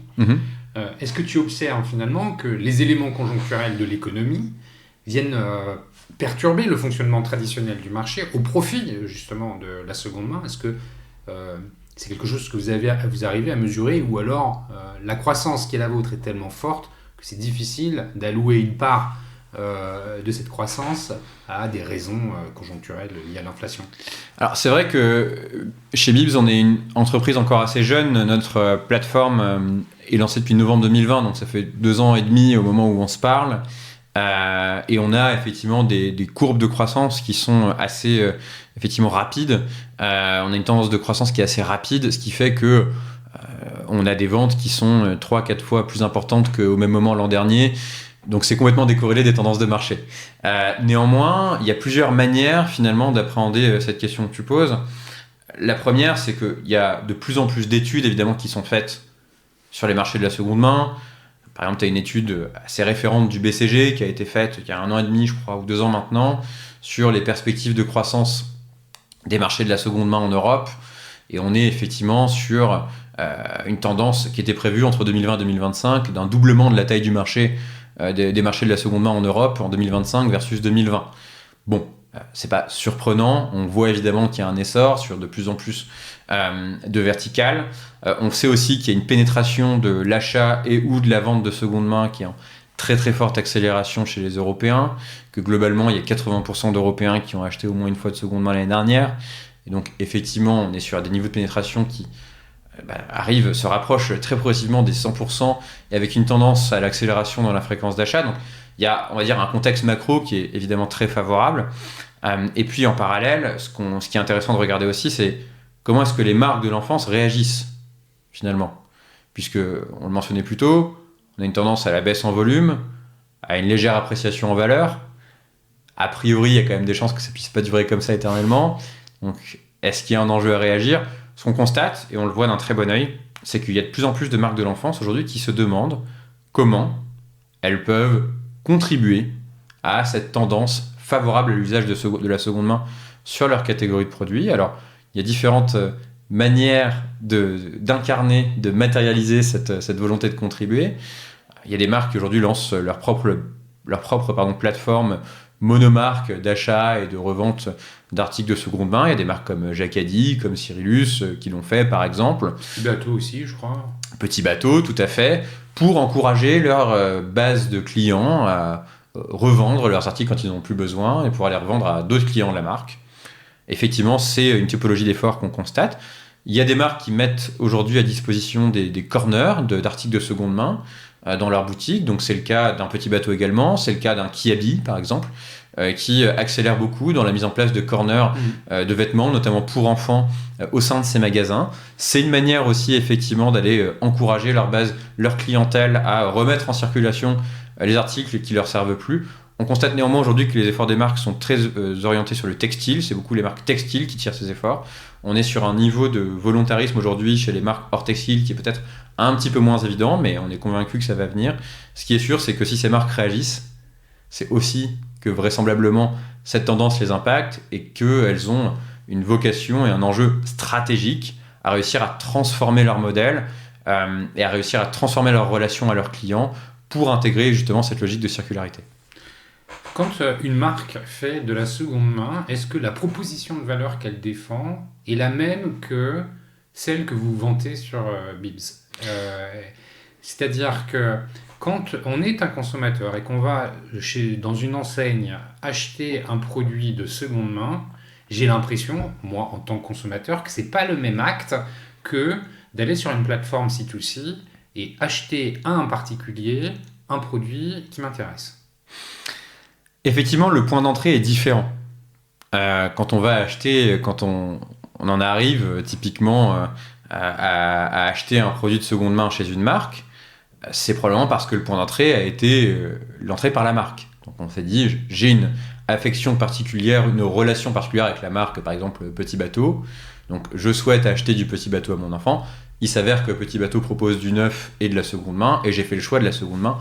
est-ce que tu observes finalement que les éléments conjoncturels de l'économie viennent perturber le fonctionnement traditionnel du marché au profit justement de la seconde main? Est-ce que c'est quelque chose que vous arrivez à mesurer, ou alors la croissance qui est la vôtre est tellement forte que c'est difficile d'allouer une part de cette croissance à des raisons conjoncturelles liées à l'inflation? Alors c'est vrai que chez Bibs, on est une entreprise encore assez jeune. Notre plateforme est lancée depuis novembre 2020, donc ça fait 2 ans et demi au moment où on se parle. Et on a effectivement des courbes de croissance qui sont assez effectivement rapides. On a une tendance de croissance qui est assez rapide, ce qui fait que on a des ventes qui sont 3-4 fois plus importantes qu'au même moment l'an dernier. Donc c'est complètement décorrélé des tendances de marché. Néanmoins, il y a plusieurs manières finalement d'appréhender cette question que tu poses. La première, c'est qu'il y a de plus en plus d'études évidemment qui sont faites sur les marchés de la seconde main. Par exemple, tu as une étude assez référente du BCG qui a été faite il y a 1 an et demi, je crois, ou 2 ans maintenant, sur les perspectives de croissance des marchés de la seconde main en Europe. Et on est effectivement sur une tendance qui était prévue entre 2020 et 2025 d'un doublement de la taille du marché des marchés de la seconde main en Europe en 2025 versus 2020. Bon, c'est pas surprenant. On voit évidemment qu'il y a un essor sur de plus en plus de verticales. On sait aussi qu'il y a une pénétration de l'achat et ou de la vente de seconde main qui est très très forte accélération chez les Européens, que globalement il y a 80% d'Européens qui ont acheté au moins une fois de seconde main l'année dernière. Et donc effectivement, on est sur des niveaux de pénétration qui se rapprochent très progressivement des 100% et avec une tendance à l'accélération dans la fréquence d'achat. Donc il y a, on va dire, un contexte macro qui est évidemment très favorable. Et puis en parallèle, ce qui est intéressant de regarder aussi, c'est comment est-ce que les marques de l'enfance réagissent finalement. Puisque, on le mentionnait plus tôt, on a une tendance à la baisse en volume, à une légère appréciation en valeur. A priori, il y a quand même des chances que ça ne puisse pas durer comme ça éternellement. Donc, est-ce qu'il y a un enjeu à réagir ? Ce qu'on constate, et on le voit d'un très bon œil, c'est qu'il y a de plus en plus de marques de l'enfance aujourd'hui qui se demandent comment elles peuvent contribuer à cette tendance favorable à l'usage de la seconde main sur leur catégorie de produits. Alors, il y a différentes manières d'incarner, de matérialiser cette volonté de contribuer. Il y a des marques qui aujourd'hui lancent leur propre plateforme monomarque d'achat et de revente d'articles de seconde main. Il y a des marques comme Jacadi, comme Cyrillus qui l'ont fait par exemple. Petit bateau aussi, je crois. Petit bateau, tout à fait, pour encourager leur base de clients à revendre leurs articles quand ils n'en ont plus besoin et pouvoir les revendre à d'autres clients de la marque. Effectivement, c'est une typologie d'effort qu'on constate. Il y a des marques qui mettent aujourd'hui à disposition des corners d'articles de seconde main dans leur boutique. Donc c'est le cas d'un Petit Bateau également, c'est le cas d'un Kiabi par exemple, qui accélère beaucoup dans la mise en place de corners de vêtements, notamment pour enfants, au sein de ces magasins. C'est une manière aussi effectivement d'aller encourager leur clientèle à remettre en circulation les articles qui leur servent plus. On constate néanmoins aujourd'hui que les efforts des marques sont très orientés sur le textile. C'est beaucoup les marques textiles qui tirent ces efforts. On est sur un niveau de volontarisme aujourd'hui chez les marques hors textile qui est peut-être un petit peu moins évident, mais on est convaincu que ça va venir. Ce qui est sûr, c'est que si ces marques réagissent, c'est aussi que vraisemblablement cette tendance les impacte et qu'elles ont une vocation et un enjeu stratégique à réussir à transformer leur modèle et à réussir à transformer leur relation à leurs clients pour intégrer justement cette logique de circularité. Quand une marque fait de la seconde main, est-ce que la proposition de valeur qu'elle défend est la même que celle que vous vantez sur Bibs ? C'est-à-dire que quand on est un consommateur et qu'on va dans une enseigne acheter un produit de seconde main, j'ai l'impression, moi en tant que consommateur, que ce n'est pas le même acte que d'aller sur une plateforme C2C et acheter à un particulier un produit qui m'intéresse. Effectivement, le point d'entrée est différent. Quand on va acheter, quand on en arrive typiquement à acheter un produit de seconde main chez une marque, c'est probablement parce que le point d'entrée a été l'entrée par la marque. Donc on s'est dit, j'ai une affection particulière, une relation particulière avec la marque, par exemple Petit Bateau. Donc je souhaite acheter du Petit Bateau à mon enfant. Il s'avère que Petit Bateau propose du neuf et de la seconde main, et j'ai fait le choix de la seconde main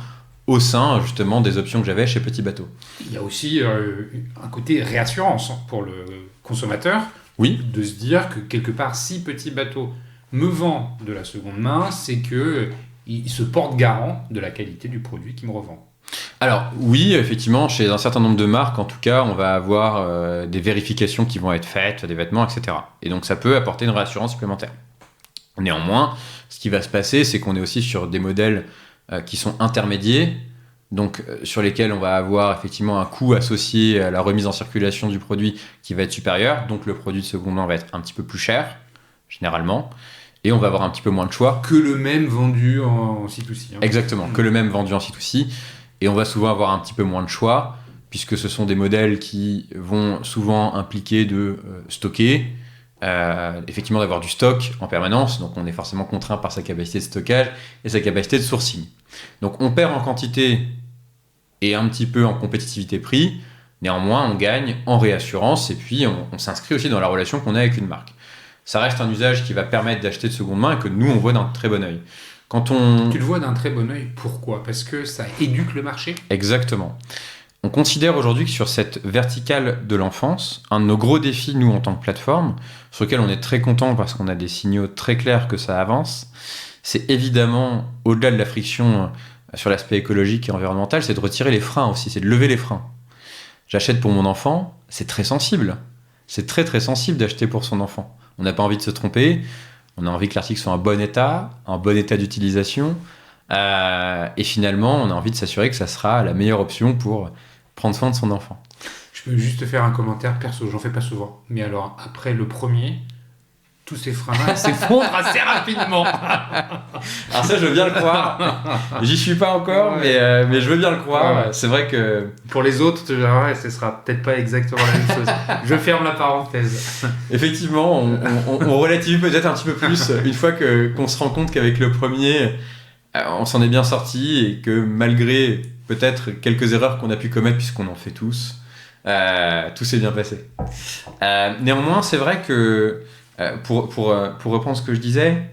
au sein justement des options que j'avais chez Petit Bateau. Il y a aussi un côté réassurance pour le consommateur, oui, de se dire que quelque part, si Petit Bateau me vend de la seconde main, c'est qu'il se porte garant de la qualité du produit qu'il me revend. Alors oui, effectivement, chez un certain nombre de marques, en tout cas, on va avoir des vérifications qui vont être faites sur des vêtements, etc. Et donc ça peut apporter une réassurance supplémentaire. Néanmoins, ce qui va se passer, c'est qu'on est aussi sur des modèles qui sont intermédiaires, donc sur lesquels on va avoir effectivement un coût associé à la remise en circulation du produit qui va être supérieur, donc le produit de seconde main va être un petit peu plus cher, généralement, et on va avoir un petit peu moins de choix. Que le même vendu en C2C. Exactement, que le même vendu en C2C, et on va souvent avoir un petit peu moins de choix, puisque ce sont des modèles qui vont souvent impliquer de stocker, effectivement d'avoir du stock en permanence, donc on est forcément contraint par sa capacité de stockage et sa capacité de sourcing. Donc on perd en quantité et un petit peu en compétitivité prix, néanmoins on gagne en réassurance et puis on s'inscrit aussi dans la relation qu'on a avec une marque. Ça reste un usage qui va permettre d'acheter de seconde main et que nous on voit d'un très bon œil. Tu le vois d'un très bon œil, pourquoi ? Parce que ça éduque le marché ? Exactement. On considère aujourd'hui que sur cette verticale de l'enfance, un de nos gros défis, nous, en tant que plateforme, sur lequel on est très content parce qu'on a des signaux très clairs que ça avance, c'est évidemment, au-delà de la friction sur l'aspect écologique et environnemental, c'est de retirer les freins aussi, c'est de lever les freins. J'achète pour mon enfant, c'est très sensible. C'est très très sensible d'acheter pour son enfant. On n'a pas envie de se tromper, on a envie que l'article soit en bon état d'utilisation, Et finalement, on a envie de s'assurer que ça sera la meilleure option pour prendre soin de son enfant. Je peux juste te faire un commentaire perso, j'en fais pas souvent. Mais alors, après le premier, tous ces freins-là s'effondrent assez rapidement. Alors ça, je veux bien le croire. J'y suis pas encore, mais je veux bien le croire. Ouais. C'est vrai que... Pour les autres, ce sera peut-être pas exactement la même chose. Je ferme la parenthèse. Effectivement, on relativise peut-être un petit peu plus une fois qu'on se rend compte qu'avec le premier, on s'en est bien sorti et que malgré peut-être quelques erreurs qu'on a pu commettre, puisqu'on en fait tous, tout s'est bien passé. Néanmoins, c'est vrai que, pour reprendre ce que je disais,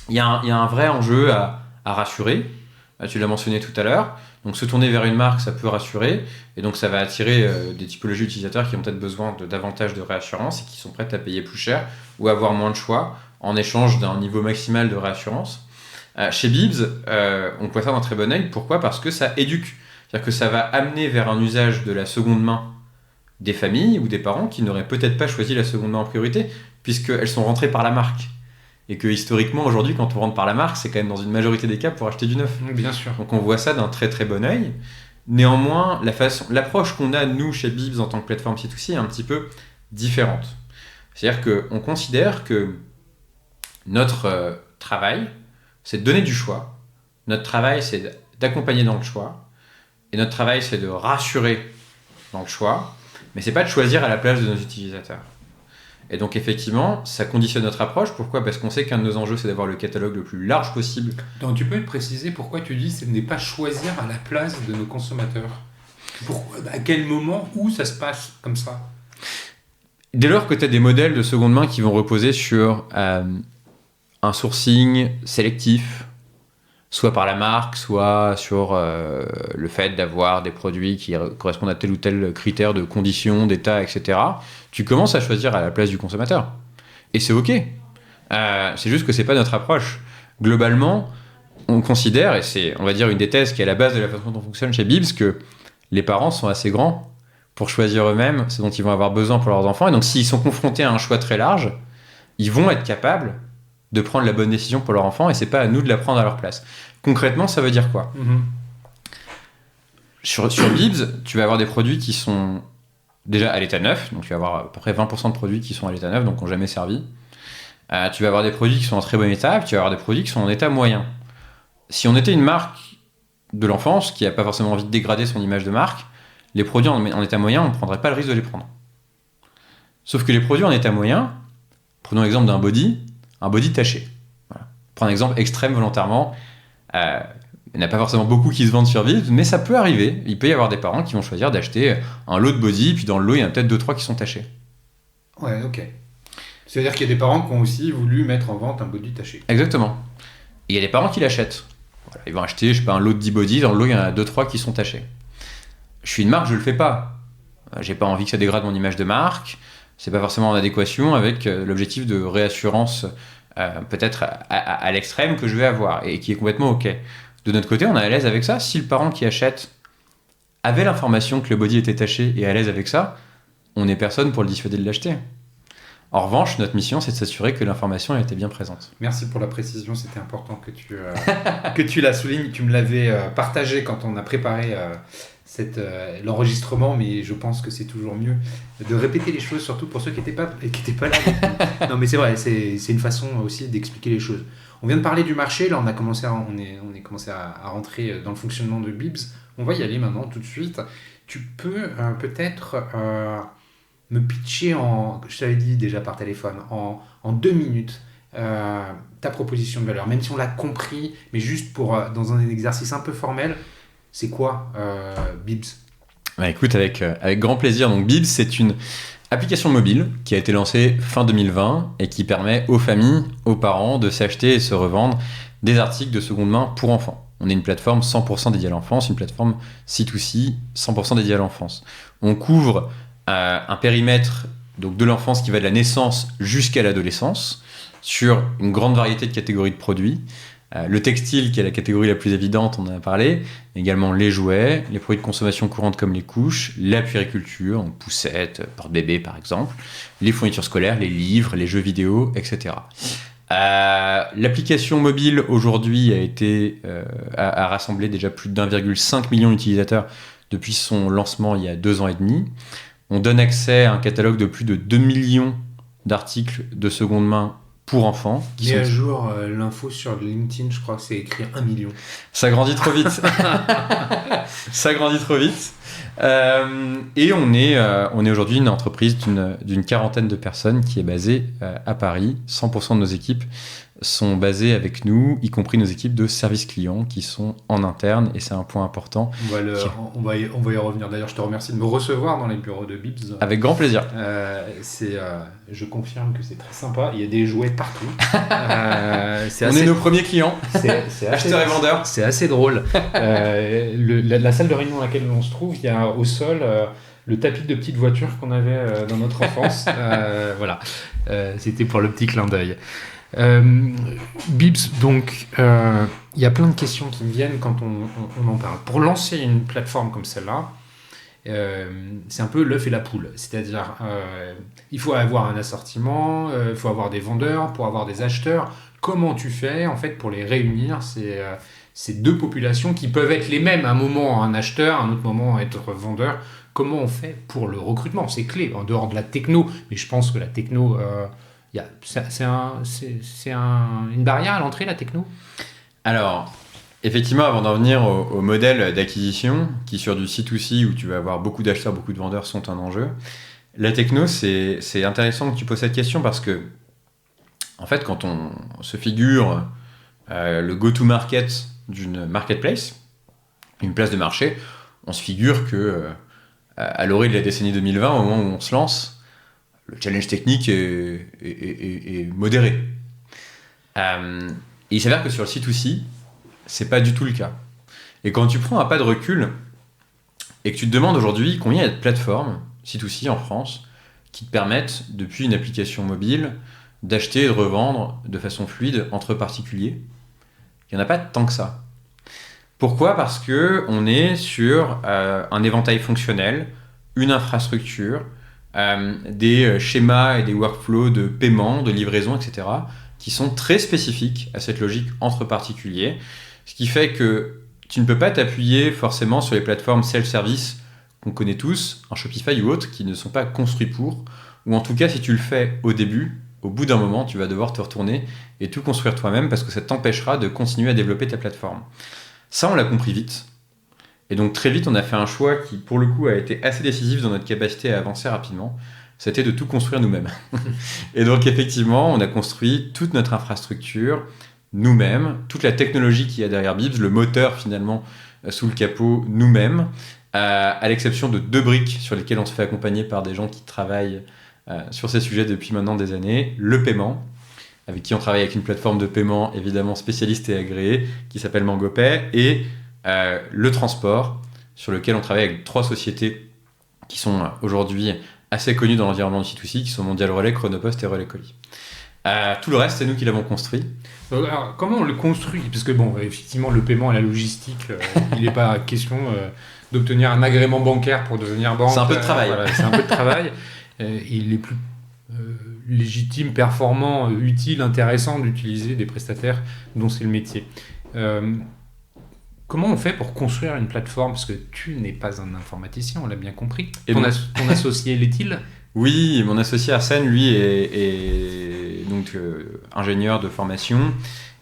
il y a un vrai enjeu à rassurer. Tu l'as mentionné tout à l'heure. Donc se tourner vers une marque, ça peut rassurer, et donc ça va attirer des typologies d'utilisateurs qui ont peut-être besoin de davantage de réassurance et qui sont prêts à payer plus cher ou avoir moins de choix en échange d'un niveau maximal de réassurance. Chez Bibs, on voit ça d'un très bon œil. Pourquoi ? Parce que ça éduque. C'est-à-dire que ça va amener vers un usage de la seconde main des familles ou des parents qui n'auraient peut-être pas choisi la seconde main en priorité, puisqu'elles sont rentrées par la marque. Et que historiquement, aujourd'hui, quand on rentre par la marque, c'est quand même dans une majorité des cas pour acheter du neuf. Bien sûr. Donc on voit ça d'un très très bon œil. Néanmoins, l'approche qu'on a, nous, chez Bibs, en tant que plateforme C2C, est un petit peu différente. C'est-à-dire qu'on considère que notre travail, c'est de donner du choix. Notre travail, c'est d'accompagner dans le choix. Et notre travail, c'est de rassurer dans le choix. Mais c'est pas de choisir à la place de nos utilisateurs. Et donc effectivement, ça conditionne notre approche. Pourquoi ? Parce qu'on sait qu'un de nos enjeux, c'est d'avoir le catalogue le plus large possible. Donc tu peux me préciser pourquoi tu dis que ce n'est pas choisir à la place de nos consommateurs ? À quel moment, où ça se passe comme ça ? Dès lors que tu as des modèles de seconde main qui vont reposer sur un sourcing sélectif, soit par la marque, soit sur le fait d'avoir des produits qui correspondent à tel ou tel critère de conditions, d'état, etc., tu commences à choisir à la place du consommateur. Et c'est OK. C'est juste que c'est pas notre approche. Globalement, on considère, et c'est, on va dire, une des thèses qui est à la base de la façon dont on fonctionne chez Bibs, que les parents sont assez grands pour choisir eux-mêmes ce dont ils vont avoir besoin pour leurs enfants. Et donc, s'ils sont confrontés à un choix très large, ils vont être capables de prendre la bonne décision pour leur enfant, et c'est pas à nous de la prendre à leur place. Concrètement, ça veut dire quoi ? Sur Bibs, tu vas avoir des produits qui sont déjà à l'état neuf, donc tu vas avoir à peu près 20% de produits qui sont à l'état neuf, donc qui n'ont jamais servi. Tu vas avoir des produits qui sont en très bon état, puis tu vas avoir des produits qui sont en état moyen. Si on était une marque de l'enfance qui n'a pas forcément envie de dégrader son image de marque, les produits en état moyen, on ne prendrait pas le risque de les prendre. Sauf que les produits en état moyen, prenons l'exemple d'un body, un body taché. Voilà. Prends un exemple extrême volontairement. Il n'y en a pas forcément beaucoup qui se vendent sur Bibs, mais ça peut arriver. Il peut y avoir des parents qui vont choisir d'acheter un lot de body, puis dans le lot, il y en a peut-être 2-3 qui sont tachés. Ouais, ok. C'est-à-dire qu'il y a des parents qui ont aussi voulu mettre en vente un body taché. Exactement. Et il y a des parents qui l'achètent. Voilà, ils vont acheter, je sais pas, un lot de 10 body, dans le lot, il y en a 2-3 qui sont tachés. Je suis une marque, je le fais pas. J'ai pas envie que ça dégrade mon image de marque. C'est pas forcément en adéquation avec l'objectif de réassurance peut-être à l'extrême que je vais avoir et qui est complètement OK. De notre côté, on est à l'aise avec ça. Si le parent qui achète avait l'information que le body était taché et est à l'aise avec ça, on n'est personne pour le dissuader de l'acheter. En revanche, notre mission, c'est de s'assurer que l'information elle était bien présente. Merci pour la précision, c'était important que tu la soulignes. Tu me l'avais partagé quand on a préparé l'enregistrement, mais je pense que c'est toujours mieux de répéter les choses, surtout pour ceux qui n'étaient pas là. Non, mais c'est vrai, c'est une façon aussi d'expliquer les choses. On vient de parler du marché, là on est commencé à rentrer dans le fonctionnement de Bibs. On va y aller maintenant tout de suite. Tu peux peut-être me pitcher je t'avais dit déjà par téléphone, en 2 minutes, ta proposition de valeur, même si on l'a compris, mais juste dans un exercice un peu formel, c'est quoi Bibs ? Bah écoute, avec grand plaisir. Donc Bibs, c'est une application mobile qui a été lancée fin 2020 et qui permet aux familles, aux parents de s'acheter et se revendre des articles de seconde main pour enfants. On est une plateforme 100% dédiée à l'enfance, une plateforme C2C 100% dédiée à l'enfance. On couvre un périmètre donc de l'enfance qui va de la naissance jusqu'à l'adolescence sur une grande variété de catégories de produits. Le textile, qui est la catégorie la plus évidente, on en a parlé, également les jouets, les produits de consommation courante comme les couches, la puériculture, donc poussettes, porte-bébé par exemple, les fournitures scolaires, les livres, les jeux vidéo, etc. L'application mobile aujourd'hui a rassemblé déjà plus d'1,5 million d'utilisateurs depuis son lancement il y a 2 ans et demi. On donne accès à un catalogue de plus de 2 millions d'articles de seconde main pour enfants. Et à jour, l'info sur LinkedIn, je crois que c'est écrit 1 million. Ça grandit trop vite. Ça grandit trop vite. Et on est aujourd'hui une entreprise d'une quarantaine de personnes qui est basée à Paris. 100% de nos équipes sont basées avec nous, y compris nos équipes de service client qui sont en interne, et c'est un point important. On va y revenir. D'ailleurs, je te remercie de me recevoir dans les bureaux de Bibs. Avec grand plaisir. Je confirme que c'est très sympa. Il y a des jouets partout. On est nos premiers clients, acheteurs et vendeurs. C'est assez drôle. La salle de réunion dans laquelle on se trouve, il y a au sol le tapis de petites voitures qu'on avait dans notre enfance. Voilà. C'était pour le petit clin d'œil. Bibs, donc il y a plein de questions qui me viennent quand on en parle. Pour lancer une plateforme comme celle-là, c'est un peu l'œuf et la poule. C'est-à-dire, il faut avoir un assortiment, il faut avoir des vendeurs, pour avoir des acheteurs. Comment tu fais en fait pour les réunir ces deux populations qui peuvent être les mêmes, à un moment un acheteur, à un autre moment être vendeur? Comment on fait pour le recrutement? C'est clé, en dehors de la techno, mais je pense que la techno... c'est une barrière à l'entrée, la techno? Alors, effectivement, avant d'en venir au modèle d'acquisition, qui sur du C2C, où tu vas avoir beaucoup d'acheteurs, beaucoup de vendeurs, sont un enjeu, la techno, c'est intéressant que tu poses cette question parce que, en fait, quand on se figure le go-to-market d'une marketplace, une place de marché, on se figure que, à l'orée de la décennie 2020, au moment où on se lance, le challenge technique est modéré. Et il s'avère que sur le C2C, c'est pas du tout le cas. Et quand tu prends un pas de recul et que tu te demandes aujourd'hui combien il y a de plateformes C2C en France qui te permettent, depuis une application mobile, d'acheter et de revendre de façon fluide entre particuliers, il n'y en a pas tant que ça. Pourquoi ? Parce qu'on est sur un éventail fonctionnel, une infrastructure, des schémas et des workflows de paiement, de livraison, etc., qui sont très spécifiques à cette logique entre particuliers, ce qui fait que tu ne peux pas t'appuyer forcément sur les plateformes self-service qu'on connaît tous, un Shopify ou autres, qui ne sont pas construits pour, ou en tout cas, si tu le fais au début, au bout d'un moment, tu vas devoir te retourner et tout construire toi-même parce que ça t'empêchera de continuer à développer ta plateforme. Ça, on l'a compris vite. Et donc très vite, on a fait un choix qui, pour le coup, a été assez décisif dans notre capacité à avancer rapidement. C'était de tout construire nous-mêmes. Et donc effectivement, on a construit toute notre infrastructure nous-mêmes, toute la technologie qu'il y a derrière Bibs, le moteur finalement sous le capot nous-mêmes, à l'exception de 2 briques sur lesquelles on se fait accompagner par des gens qui travaillent sur ces sujets depuis maintenant des années. Le paiement, avec qui on travaille avec une plateforme de paiement évidemment spécialiste et agréée, qui s'appelle MangoPay, et le transport, sur lequel on travaille avec 3 sociétés qui sont aujourd'hui assez connues dans l'environnement du C2C, qui sont Mondial Relais, Chronopost et Relais Colis. Tout le reste, c'est nous qui l'avons construit. Alors, comment on le construit ? Parce que bon, effectivement, le paiement et la logistique, il n'est pas question d'obtenir un agrément bancaire pour devenir banque. C'est un peu de travail. Voilà, c'est un peu de travail. Il est plus légitime, performant, utile, intéressant d'utiliser des prestataires dont c'est le métier. Comment on fait pour construire une plateforme ? Parce que tu n'es pas un informaticien, on l'a bien compris. Et ton associé l'est-il ? Oui, mon associé Arsène, lui, est donc ingénieur de formation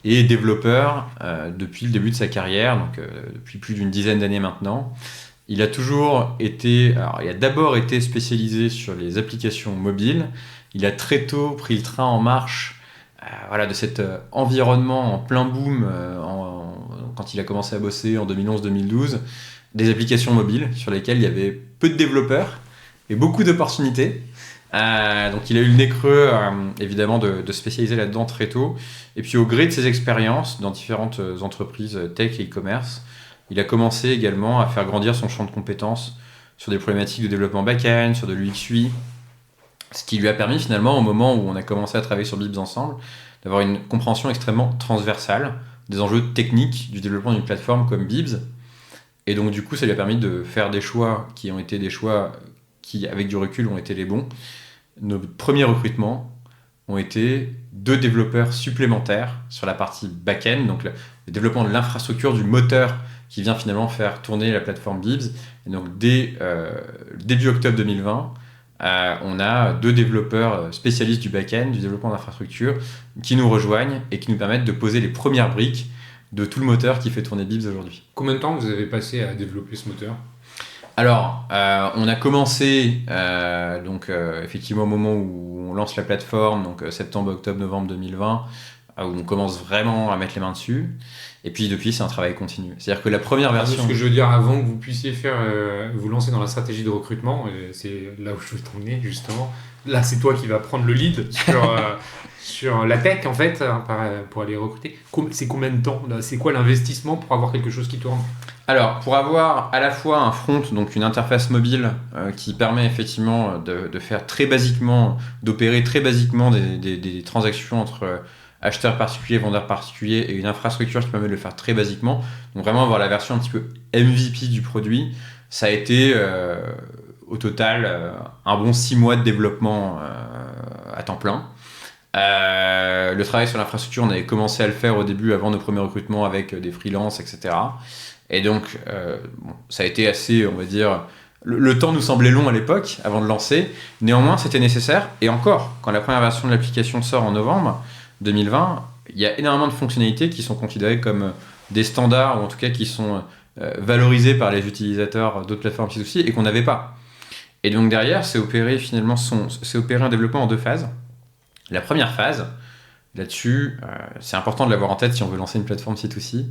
et développeur depuis le début de sa carrière, donc depuis plus d'une dizaine d'années maintenant. Il a toujours été, alors il a d'abord été spécialisé sur les applications mobiles. Il a très tôt pris le train en marche de cet environnement en plein boom quand il a commencé à bosser en 2011-2012, des applications mobiles sur lesquelles il y avait peu de développeurs et beaucoup d'opportunités. Donc il a eu le nez creux, évidemment, de spécialiser là-dedans très tôt. Et puis au gré de ses expériences dans différentes entreprises tech et e-commerce, il a commencé également à faire grandir son champ de compétences sur des problématiques de développement back-end, sur de l'UX/UI, ce qui lui a permis finalement, au moment où on a commencé à travailler sur Bibs ensemble, d'avoir une compréhension extrêmement transversale des enjeux techniques du développement d'une plateforme comme Bibs. Et donc du coup, ça lui a permis de faire des choix qui ont été des choix qui, avec du recul, ont été les bons. Nos premiers recrutements ont été 2 développeurs supplémentaires sur la partie back-end, donc le développement de l'infrastructure du moteur qui vient finalement faire tourner la plateforme Bibs. Et donc dès début octobre 2020, on a 2 développeurs spécialistes du back-end, du développement d'infrastructure, qui nous rejoignent et qui nous permettent de poser les premières briques de tout le moteur qui fait tourner Bibs aujourd'hui. Combien de temps vous avez passé à développer ce moteur ? Alors, on a commencé effectivement au moment où on lance la plateforme, donc septembre, octobre, novembre 2020, où on commence vraiment à mettre les mains dessus. Et puis depuis, c'est un travail continu. C'est-à-dire que la première version... Ce que je veux dire, avant que vous puissiez vous lancer dans la stratégie de recrutement, c'est là où je veux t'emmener justement. Là, c'est toi qui vas prendre le lead sur la tech en fait, pour aller recruter. C'est combien de temps là ? C'est quoi l'investissement pour avoir quelque chose qui tourne ? Alors, pour avoir à la fois un front, donc une interface mobile qui permet effectivement de faire très basiquement, d'opérer très basiquement des transactions entre acheteurs particuliers, vendeurs particuliers, et une infrastructure qui permet de le faire très basiquement, donc vraiment avoir la version un petit peu MVP du produit, ça a été au total un bon 6 mois de développement à temps plein. Le travail sur l'infrastructure, on avait commencé à le faire au début avant nos premiers recrutements avec des freelances, etc. Et donc, ça a été assez, on va dire... Le temps nous semblait long à l'époque, avant de lancer. Néanmoins, c'était nécessaire. Et encore, quand la première version de l'application sort en novembre 2020, il y a énormément de fonctionnalités qui sont considérées comme des standards, ou en tout cas qui sont valorisées par les utilisateurs d'autres plateformes C2C et qu'on n'avait pas. Et donc derrière, c'est opéré un développement en 2 phases. La première phase, là-dessus, c'est important de l'avoir en tête si on veut lancer une plateforme C2C,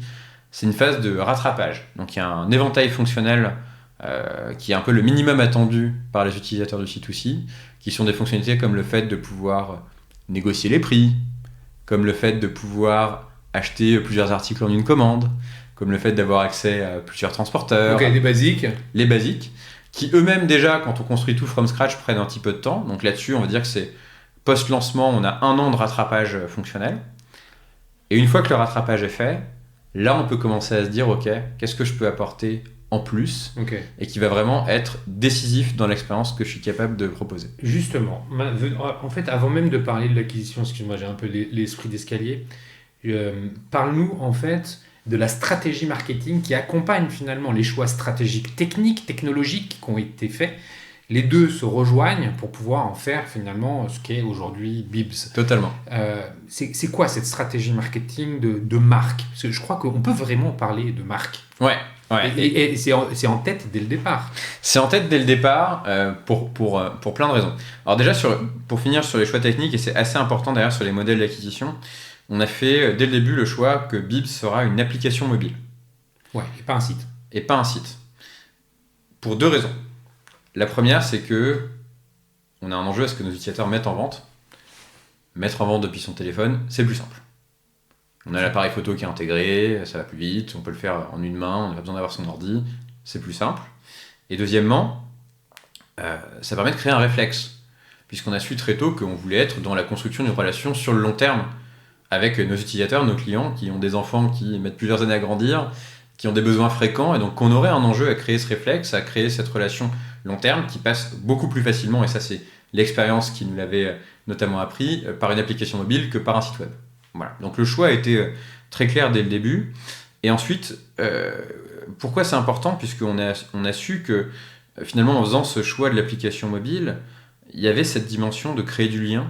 c'est une phase de rattrapage. Donc il y a un éventail fonctionnel qui est un peu le minimum attendu par les utilisateurs de C2C, qui sont des fonctionnalités comme le fait de pouvoir négocier les prix, comme le fait de pouvoir acheter plusieurs articles en une commande, comme le fait d'avoir accès à plusieurs transporteurs. Ok, les basiques. Les basiques, qui eux-mêmes déjà, quand on construit tout from scratch, prennent un petit peu de temps. Donc là-dessus, on va dire que c'est post-lancement, on a 1 an de rattrapage fonctionnel. Et une fois que le rattrapage est fait, là, on peut commencer à se dire, ok, qu'est-ce que je peux apporter en plus et qui va vraiment être décisif dans l'expérience que je suis capable de proposer. Justement, en fait, avant même de parler de l'acquisition, excuse-moi, j'ai un peu l'esprit d'escalier, parle-nous en fait de la stratégie marketing qui accompagne finalement les choix stratégiques techniques, technologiques qui ont été faits. Les deux se rejoignent pour pouvoir en faire finalement ce qu'est aujourd'hui Bibs. Totalement. C'est quoi cette stratégie marketing de marque ? Parce que je crois qu'on peut vraiment parler de marque. Ouais. Et c'est en tête dès le départ. C'est en tête dès le départ pour plein de raisons. Alors déjà, pour finir sur les choix techniques, et c'est assez important d'ailleurs sur les modèles d'acquisition, on a fait dès le début le choix que Bibs sera une application mobile. Ouais, et pas un site. Et pas un site. Pour 2 raisons. La première, c'est que on a un enjeu à ce que nos utilisateurs mettent en vente. Mettre en vente depuis son téléphone, c'est plus simple. On a l'appareil photo qui est intégré, ça va plus vite, on peut le faire en une main, on n'a pas besoin d'avoir son ordi, c'est plus simple. Et deuxièmement, ça permet de créer un réflexe, puisqu'on a su très tôt qu'on voulait être dans la construction d'une relation sur le long terme avec nos utilisateurs, nos clients, qui ont des enfants qui mettent plusieurs années à grandir, qui ont des besoins fréquents, et donc qu'on aurait un enjeu à créer ce réflexe, à créer cette relation long terme qui passe beaucoup plus facilement, et ça c'est l'expérience qui nous l'avait notamment appris, par une application mobile que par un site web. Voilà. Donc le choix a été très clair dès le début. Et ensuite, pourquoi c'est important ? Puisqu'on a su que finalement en faisant ce choix de l'application mobile, il y avait cette dimension de créer du lien,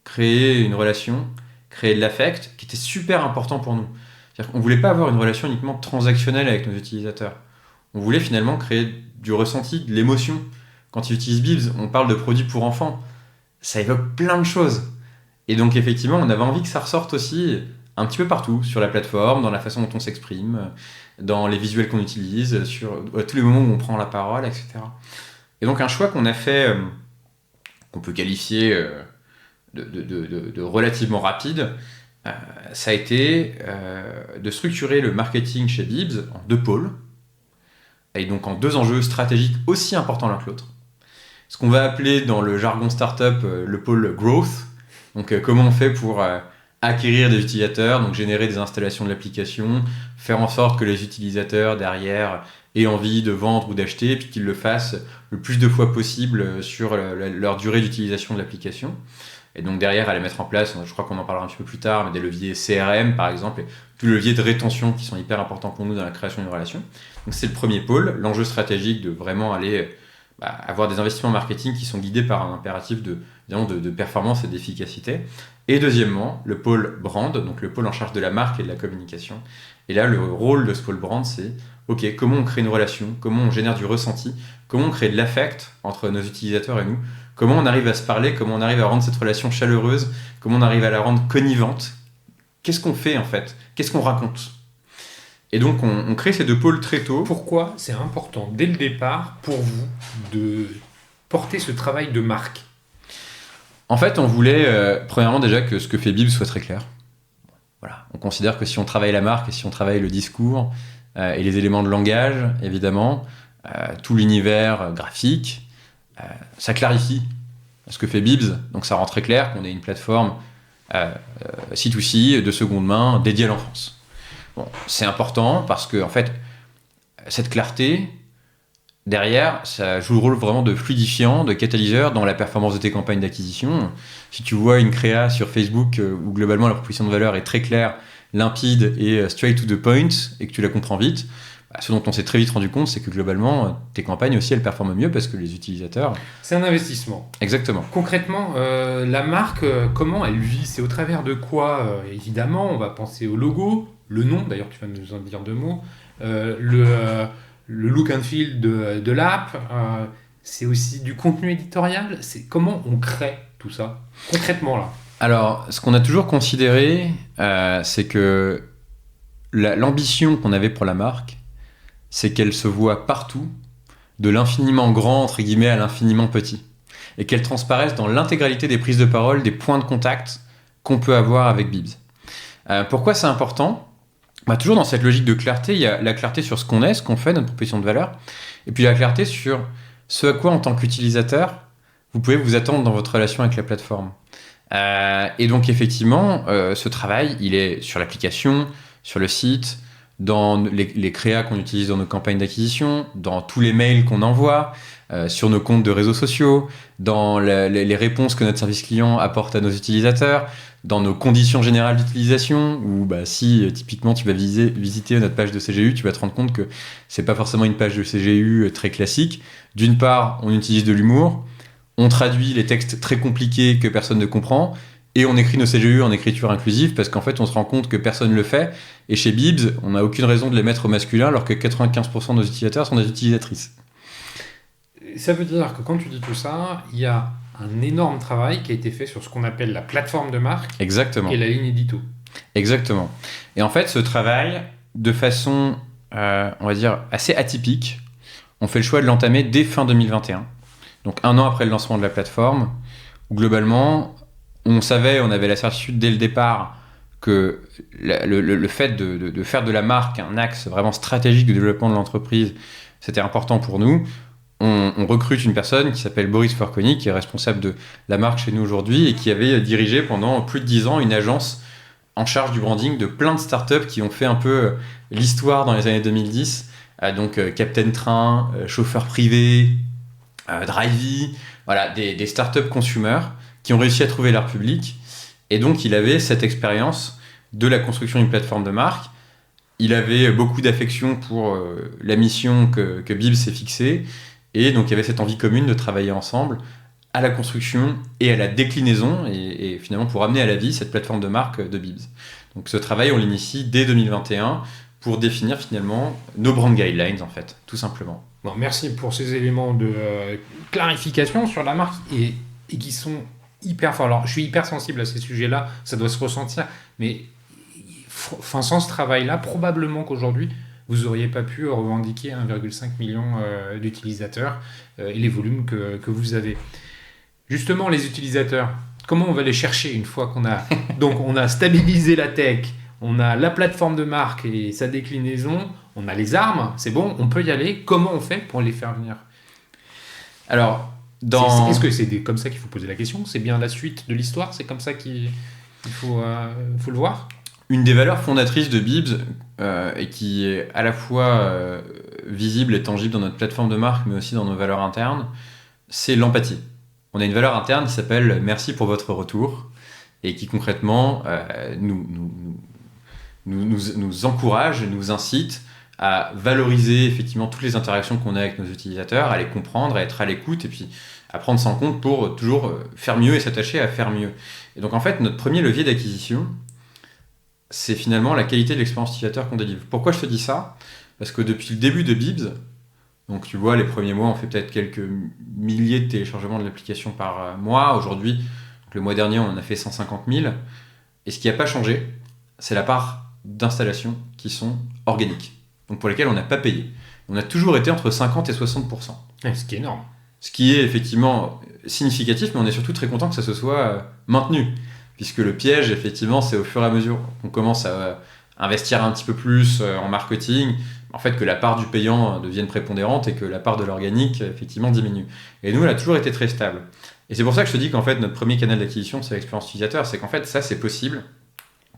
créer une relation, créer de l'affect, qui était super important pour nous. C'est-à-dire qu'on ne voulait pas avoir une relation uniquement transactionnelle avec nos utilisateurs. On voulait finalement créer du ressenti, de l'émotion. Quand ils utilisent Bibs, on parle de produits pour enfants. Ça évoque plein de choses. Et donc effectivement, on avait envie que ça ressorte aussi un petit peu partout, sur la plateforme, dans la façon dont on s'exprime, dans les visuels qu'on utilise, sur tous les moments où on prend la parole, etc. Et donc un choix qu'on a fait, qu'on peut qualifier de relativement rapide, ça a été de structurer le marketing chez Bibs en 2 pôles, et donc en 2 enjeux stratégiques aussi importants l'un que l'autre. Ce qu'on va appeler dans le jargon startup le pôle growth. Donc comment on fait pour acquérir des utilisateurs, donc générer des installations de l'application, faire en sorte que les utilisateurs derrière aient envie de vendre ou d'acheter, puis qu'ils le fassent le plus de fois possible sur leur durée d'utilisation de l'application. Et donc derrière, aller mettre en place, je crois qu'on en parlera un petit peu plus tard, mais des leviers CRM par exemple, et tous les leviers de rétention qui sont hyper importants pour nous dans la création d'une relation. Donc c'est le premier pôle, l'enjeu stratégique de vraiment aller avoir des investissements marketing qui sont guidés par un impératif de performance et d'efficacité. Et deuxièmement, le pôle brand, donc le pôle en charge de la marque et de la communication. Et là, le rôle de ce pôle brand, c'est ok, comment on crée une relation, comment on génère du ressenti, comment on crée de l'affect entre nos utilisateurs et nous, comment on arrive à se parler, comment on arrive à rendre cette relation chaleureuse, comment on arrive à la rendre connivente. Qu'est-ce qu'on fait en fait? Qu'est-ce qu'on raconte? Et donc on crée ces deux pôles très tôt. Pourquoi c'est important dès le départ pour vous de porter ce travail de marque? En fait, on voulait premièrement déjà que ce que fait Bibs soit très clair. Voilà. On considère que si on travaille la marque et si on travaille le discours et les éléments de langage, évidemment, tout l'univers graphique, ça clarifie ce que fait Bibs. Donc ça rend très clair qu'on est une plateforme C2C de seconde main dédiée à l'enfance. Bon, c'est important parce que en fait, cette clarté, derrière, ça joue le rôle vraiment de fluidifiant, de catalyseur dans la performance de tes campagnes d'acquisition. Si tu vois une créa sur Facebook où globalement la proposition de valeur est très claire, limpide et straight to the point, et que tu la comprends vite, ce dont on s'est très vite rendu compte, c'est que globalement, tes campagnes aussi, elles performent mieux parce que les utilisateurs... C'est un investissement. Exactement. Concrètement, la marque, comment elle vit? C'est au travers de quoi? Évidemment, on va penser au logo, le nom, d'ailleurs tu vas nous en dire deux mots, le look and feel de l'app, c'est aussi du contenu éditorial. C'est comment on crée tout ça, concrètement là? Alors, ce qu'on a toujours considéré, c'est que l'ambition qu'on avait pour la marque, c'est qu'elle se voit partout, de l'infiniment grand, entre guillemets, à l'infiniment petit. Et qu'elle transparaisse dans l'intégralité des prises de parole, des points de contact qu'on peut avoir avec Bibs. Pourquoi c'est important? Toujours dans cette logique de clarté, il y a la clarté sur ce qu'on est, ce qu'on fait, notre proposition de valeur, et puis la clarté sur ce à quoi, en tant qu'utilisateur, vous pouvez vous attendre dans votre relation avec la plateforme. Et donc, effectivement, ce travail, il est sur l'application, sur le site, dans les créas qu'on utilise dans nos campagnes d'acquisition, dans tous les mails qu'on envoie, sur nos comptes de réseaux sociaux, dans les réponses que notre service client apporte à nos utilisateurs, dans nos conditions générales d'utilisation, où si typiquement tu vas visiter notre page de CGU, tu vas te rendre compte que c'est pas forcément une page de CGU très classique. D'une part, on utilise de l'humour, on traduit les textes très compliqués que personne ne comprend, et on écrit nos CGU en écriture inclusive parce qu'en fait on se rend compte que personne ne le fait, et chez Bibs on n'a aucune raison de les mettre au masculin alors que 95% de nos utilisateurs sont des utilisatrices. Ça veut dire que quand tu dis tout ça, il y a un énorme travail qui a été fait sur ce qu'on appelle la plateforme de marque. Exactement. Et la ligne édito. Exactement. Et en fait ce travail, de façon on va dire assez atypique, on fait le choix de l'entamer dès fin 2021, donc un an après le lancement de la plateforme, où globalement on avait la certitude dès le départ que le fait de faire de la marque un axe vraiment stratégique de développement de l'entreprise, c'était important pour nous. On recrute une personne qui s'appelle Boris Forconi, qui est responsable de la marque chez nous aujourd'hui et qui avait dirigé pendant plus de 10 ans une agence en charge du branding de plein de startups qui ont fait un peu l'histoire dans les années 2010. Donc Captain Train, Chauffeur Privé, Drivey, voilà, des startups consumer qui ont réussi à trouver leur public. Et donc, il avait cette expérience de la construction d'une plateforme de marque. Il avait beaucoup d'affection pour la mission que Bibs s'est fixée. Et donc, il y avait cette envie commune de travailler ensemble à la construction et à la déclinaison, et finalement pour amener à la vie cette plateforme de marque de Bibs. Donc, ce travail, on l'initie dès 2021 pour définir finalement nos brand guidelines, en fait, tout simplement. Bon, merci pour ces éléments de clarification sur la marque et qui sont hyper fort. Alors, je suis hyper sensible à ces sujets-là, ça doit se ressentir, mais sans ce travail-là, probablement qu'aujourd'hui, vous n'auriez pas pu revendiquer 1,5 million d'utilisateurs et les volumes que vous avez. Justement, les utilisateurs, comment on va les chercher une fois qu'on a... Donc, on a stabilisé la tech, on a la plateforme de marque et sa déclinaison, on a les armes, c'est bon, on peut y aller. Comment on fait pour les faire venir? Alors... Est-ce que c'est comme ça qu'il faut poser la question? C'est bien la suite de l'histoire? C'est comme ça qu'il faut le voir? Une des valeurs fondatrices de Bibs, et qui est à la fois visible et tangible dans notre plateforme de marque, mais aussi dans nos valeurs internes, c'est l'empathie. on a une valeur interne qui s'appelle « Merci pour votre retour » et qui concrètement nous encourage, nous incite à valoriser effectivement toutes les interactions qu'on a avec nos utilisateurs, à les comprendre, à être à l'écoute et puis à prendre ça en compte pour toujours faire mieux et s'attacher à faire mieux. Et donc en fait, notre premier levier d'acquisition, c'est finalement la qualité de l'expérience utilisateur qu'on délivre. Pourquoi je te dis ça ? Parce que depuis le début de Bibs, donc tu vois, les premiers mois, on fait peut-être quelques milliers de téléchargements de l'application par mois. Aujourd'hui, donc le mois dernier, on en a fait 150 000. Et ce qui n'a pas changé, c'est la part d'installations qui sont organiques, donc pour lesquelles on n'a pas payé. On a toujours été entre 50 et 60%. Ce qui est énorme. Ce qui est effectivement significatif, mais on est surtout très content que ça se soit maintenu. Puisque le piège, effectivement, c'est au fur et à mesure qu'on commence à investir un petit peu plus en marketing, en fait, que la part du payant devienne prépondérante et que la part de l'organique, effectivement, diminue. Et nous, elle a toujours été très stable. Et c'est pour ça que je te dis qu'en fait, notre premier canal d'acquisition, c'est l'expérience utilisateur. C'est qu'en fait, ça, c'est possible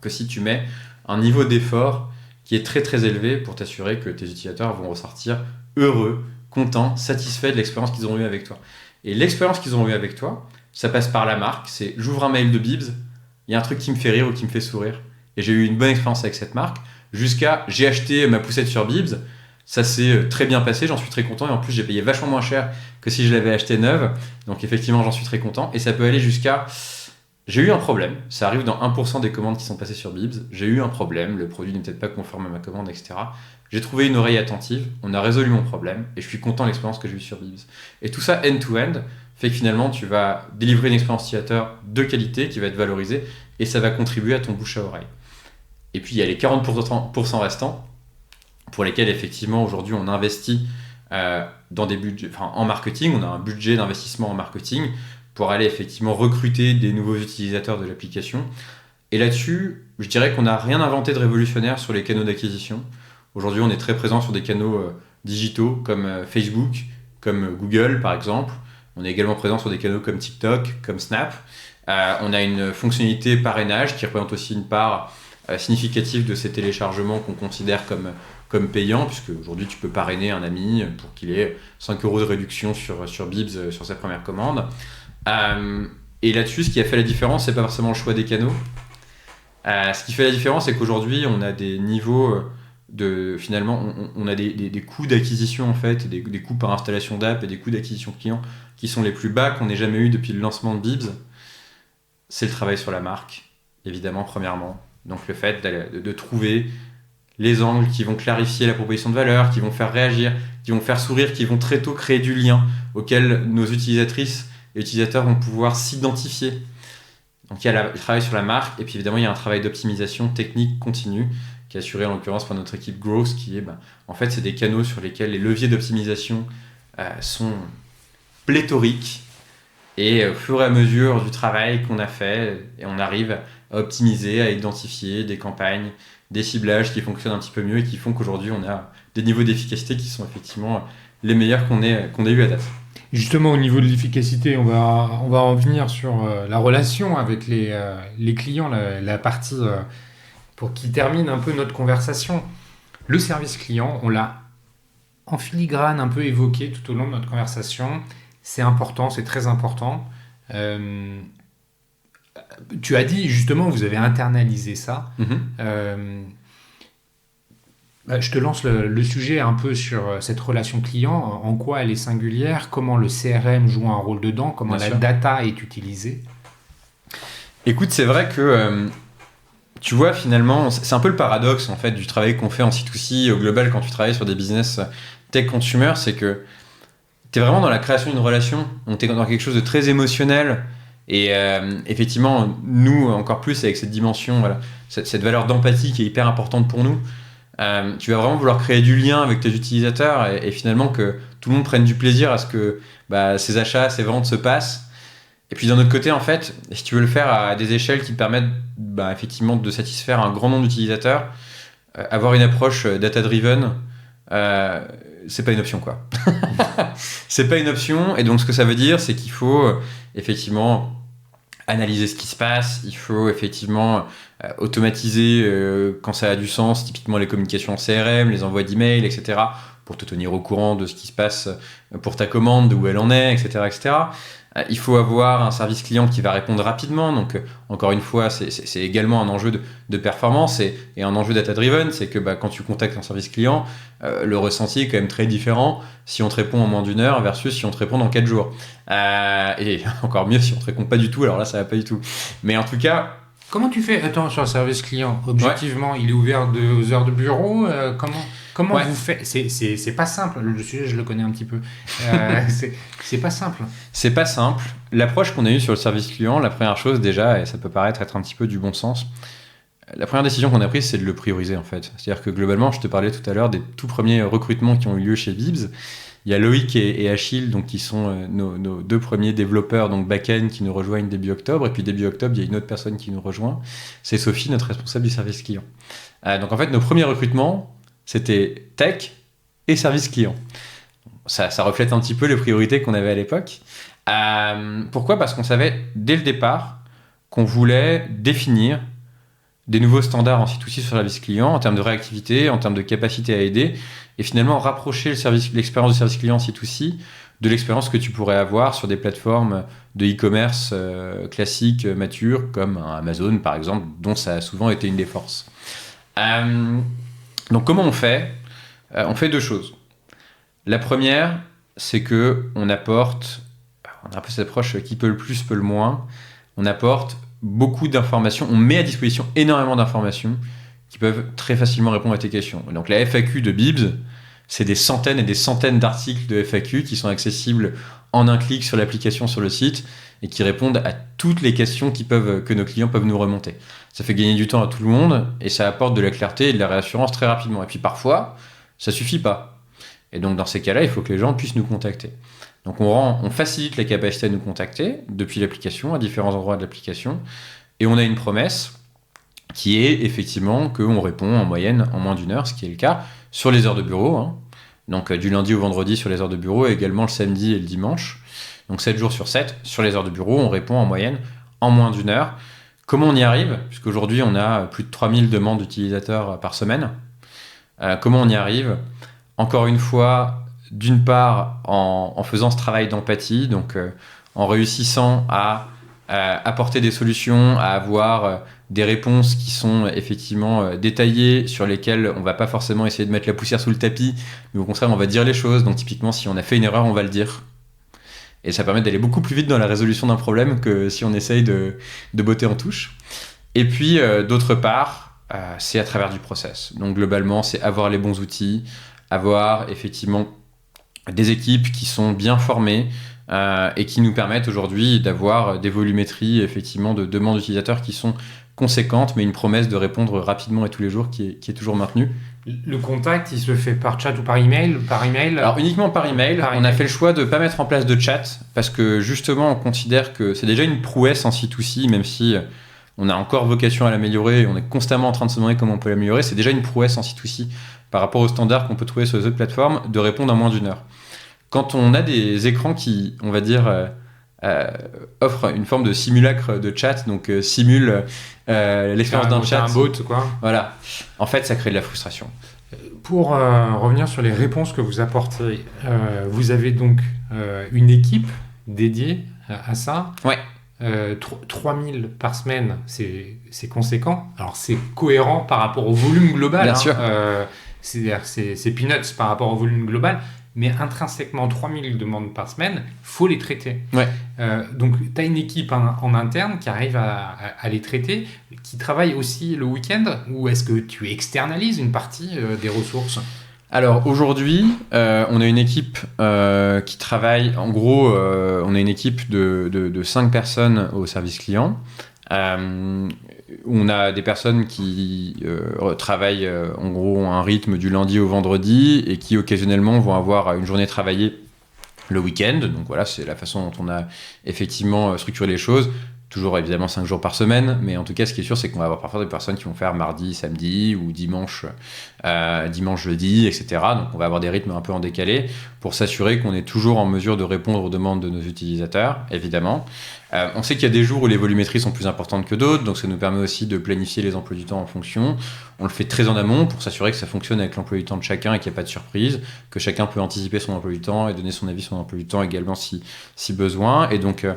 que si tu mets un niveau d'effort qui est très, très élevé pour t'assurer que tes utilisateurs vont ressortir heureux, contents, satisfaits de l'expérience qu'ils ont eue avec toi. Et l'expérience qu'ils ont eue avec toi, ça passe par la marque. C'est j'ouvre un mail de Bibs, il y a un truc qui me fait rire ou qui me fait sourire. Et j'ai eu une bonne expérience avec cette marque. Jusqu'à j'ai acheté ma poussette sur Bibs, ça s'est très bien passé, j'en suis très content et en plus j'ai payé vachement moins cher que si je l'avais acheté neuve, donc effectivement j'en suis très content. Et ça peut aller jusqu'à j'ai eu un problème, ça arrive dans 1% des commandes qui sont passées sur Bibs, j'ai eu un problème, le produit n'est peut-être pas conforme à ma commande, etc. J'ai trouvé une oreille attentive, on a résolu mon problème et je suis content de l'expérience que j'ai eue sur Bibs. Et tout ça end-to-end fait que finalement tu vas délivrer une expérience utilisateur de qualité qui va être valorisée et ça va contribuer à ton bouche à oreille. Et puis il y a les 40% restants pour lesquels effectivement aujourd'hui on investit dans des budgets, en marketing, on a un budget d'investissement en marketing pour aller effectivement recruter des nouveaux utilisateurs de l'application. Et là-dessus, je dirais qu'on n'a rien inventé de révolutionnaire sur les canaux d'acquisition. Aujourd'hui, on est très présent sur des canaux digitaux comme Facebook, comme Google par exemple. On est également présent sur des canaux comme TikTok, comme Snap. On a une fonctionnalité parrainage qui représente aussi une part significative de ces téléchargements qu'on considère comme payants, puisque aujourd'hui tu peux parrainer un ami pour qu'il ait 5 € de réduction sur Bibs sur sa première commande. Et là-dessus, ce qui a fait la différence, c'est pas forcément le choix des canaux. Ce qui fait la différence, c'est qu'aujourd'hui, on a des niveaux finalement, on a des coûts d'acquisition en fait, des coûts par installation d'app et des coûts d'acquisition client qui sont les plus bas qu'on ait jamais eu depuis le lancement de Bibs. C'est le travail sur la marque, évidemment, premièrement. Donc le fait de trouver les angles qui vont clarifier la proposition de valeur, qui vont faire réagir, qui vont faire sourire, qui vont très tôt créer du lien auquel nos utilisatrices et utilisateurs vont pouvoir s'identifier. Donc il y a le travail sur la marque et puis évidemment il y a un travail d'optimisation technique continue qui est assuré en l'occurrence par notre équipe Growth qui est en fait c'est des canaux sur lesquels les leviers d'optimisation sont pléthoriques et au fur et à mesure du travail qu'on a fait et on arrive à optimiser, à identifier des campagnes, des ciblages qui fonctionnent un petit peu mieux et qui font qu'aujourd'hui on a des niveaux d'efficacité qui sont effectivement les meilleurs qu'on ait eu à date. Justement, au niveau de l'efficacité, on va en venir sur la relation avec les clients, la partie pour qui termine un peu notre conversation. Le service client, on l'a en filigrane un peu évoqué tout au long de notre conversation. C'est important, c'est très important. Tu as dit justement, vous avez internalisé ça. Je te lance le sujet un peu sur cette relation client, en quoi elle est singulière, comment le CRM joue un rôle dedans, comment la data est utilisée. Écoute, c'est vrai que tu vois finalement, c'est un peu le paradoxe en fait du travail qu'on fait en C2C au global quand tu travailles sur des business tech consumer, c'est que tu es vraiment dans la création d'une relation, donc tu es dans quelque chose de très émotionnel et effectivement, nous encore plus avec cette dimension, voilà, cette valeur d'empathie qui est hyper importante pour nous. Tu vas vraiment vouloir créer du lien avec tes utilisateurs et finalement que tout le monde prenne du plaisir à ce que ces achats, ces ventes se passent. Et puis d'un autre côté, en fait, si tu veux le faire à des échelles qui te permettent effectivement de satisfaire un grand nombre d'utilisateurs, avoir une approche data-driven, c'est pas une option quoi. C'est pas une option et donc ce que ça veut dire, c'est qu'il faut effectivement analyser ce qui se passe, il faut effectivement automatiser quand ça a du sens, typiquement les communications en CRM, les envois d'emails, etc., pour te tenir au courant de ce qui se passe pour ta commande, d'où elle en est, etc., etc. Il faut avoir un service client qui va répondre rapidement. Donc, encore une fois, c'est également un enjeu de performance et un enjeu data-driven. C'est que quand tu contactes un service client, le ressenti est quand même très différent si on te répond en moins d'une heure versus si on te répond dans 4 jours. Et encore mieux si on te répond pas du tout. Alors là, ça va pas du tout. Mais en tout cas... Comment tu fais? Attends, sur le service client, objectivement, il est ouvert aux heures de bureau. Comment vous faites? C'est pas simple. Le sujet, je le connais un petit peu. C'est pas simple. C'est pas simple. L'approche qu'on a eue sur le service client, la première chose déjà, et ça peut paraître être un petit peu du bon sens, la première décision qu'on a prise, c'est de le prioriser en fait. C'est-à-dire que globalement, je te parlais tout à l'heure des tout premiers recrutements qui ont eu lieu chez Bibs. Il y a Loïc et Achille, donc, qui sont nos 2 premiers développeurs donc back-end qui nous rejoignent début octobre. Et puis début octobre, il y a une autre personne qui nous rejoint. C'est Sophie, notre responsable du service client. Donc en fait, nos premiers recrutements, c'était tech et service client. Ça reflète un petit peu les priorités qu'on avait à l'époque. Pourquoi ? Parce qu'on savait dès le départ qu'on voulait définir des nouveaux standards en C2C sur le service client, en termes de réactivité, en termes de capacité à aider, et finalement rapprocher l'expérience du service client C2C de l'expérience que tu pourrais avoir sur des plateformes de e-commerce classiques, matures, comme Amazon par exemple, dont ça a souvent été une des forces. Donc comment on fait ? On fait 2 choses. La première, c'est qu'on apporte, on a un peu cette approche qui peut le plus, peut le moins, on apporte beaucoup d'informations, on met à disposition énormément d'informations qui peuvent très facilement répondre à tes questions. Donc la FAQ de Bibs, c'est des centaines et des centaines d'articles de FAQ qui sont accessibles en un clic sur l'application, sur le site, et qui répondent à toutes les questions que nos clients peuvent nous remonter. Ça fait gagner du temps à tout le monde, et ça apporte de la clarté et de la réassurance très rapidement. Et puis parfois, ça suffit pas. Et donc dans ces cas-là, il faut que les gens puissent nous contacter. Donc on facilite la capacité à nous contacter depuis l'application, à différents endroits de l'application, et on a une promesse qui est effectivement qu'on répond en moyenne en moins d'une heure, ce qui est le cas sur les heures de bureau, hein. Donc du lundi au vendredi sur les heures de bureau, et également le samedi et le dimanche. Donc 7 jours sur 7, sur les heures de bureau, on répond en moyenne en moins d'une heure. Comment on y arrive ? Puisqu'aujourd'hui, on a plus de 3000 demandes d'utilisateurs par semaine. Comment on y arrive ? Encore une fois, d'une part, en faisant ce travail d'empathie, donc en réussissant à apporter des solutions, à avoir des réponses qui sont effectivement détaillées, sur lesquelles on ne va pas forcément essayer de mettre la poussière sous le tapis, mais au contraire, on va dire les choses. Donc typiquement, si on a fait une erreur, on va le dire. Et ça permet d'aller beaucoup plus vite dans la résolution d'un problème que si on essaye de botter en touche. Et puis, d'autre part, c'est à travers du process. Donc globalement, c'est avoir les bons outils, avoir effectivement des équipes qui sont bien formées et qui nous permettent aujourd'hui d'avoir des volumétries effectivement de demandes d'utilisateurs qui sont conséquentes, mais une promesse de répondre rapidement et tous les jours qui est toujours maintenue. Le contact, il se fait par chat ou par email? Alors uniquement par email. On a fait le choix de ne pas mettre en place de chat parce que justement on considère que c'est déjà une prouesse en C2C, même si on a encore vocation à l'améliorer et on est constamment en train de se demander comment on peut l'améliorer. C'est déjà une prouesse en C2C par rapport aux standards qu'on peut trouver sur les autres plateformes de répondre en moins d'une heure. Quand on a des écrans qui, on va dire, offrent une forme de simulacre de chat, donc simule l'expérience d'un chat. Un bot, quoi. Voilà. En fait, ça crée de la frustration. Pour revenir sur les réponses que vous apportez, vous avez donc une équipe dédiée à ça. Ouais. 3000 par semaine, c'est conséquent. Alors, c'est cohérent par rapport au volume global. Bien sûr. C'est peanuts par rapport au volume global. Mais intrinsèquement, 3000 demandes par semaine, il faut les traiter. Ouais. Donc, tu as une équipe en interne qui arrive à les traiter, qui travaille aussi le week-end, ou est-ce que tu externalises une partie des ressources ? Alors aujourd'hui, on a une équipe qui travaille, en gros, on a une équipe de 5 personnes au service client. On a des personnes qui travaillent en gros un rythme du lundi au vendredi et qui occasionnellement vont avoir une journée travaillée le week-end. Donc voilà, c'est la façon dont on a effectivement structuré les choses. Toujours évidemment 5 jours par semaine, mais en tout cas ce qui est sûr c'est qu'on va avoir parfois des personnes qui vont faire mardi, samedi ou dimanche, jeudi, etc. Donc on va avoir des rythmes un peu en décalé pour s'assurer qu'on est toujours en mesure de répondre aux demandes de nos utilisateurs, évidemment. On sait qu'il y a des jours où les volumétries sont plus importantes que d'autres, donc ça nous permet aussi de planifier les emplois du temps en fonction. On le fait très en amont pour s'assurer que ça fonctionne avec l'emploi du temps de chacun et qu'il n'y a pas de surprise, que chacun peut anticiper son emploi du temps et donner son avis sur son emploi du temps également si besoin. Et donc,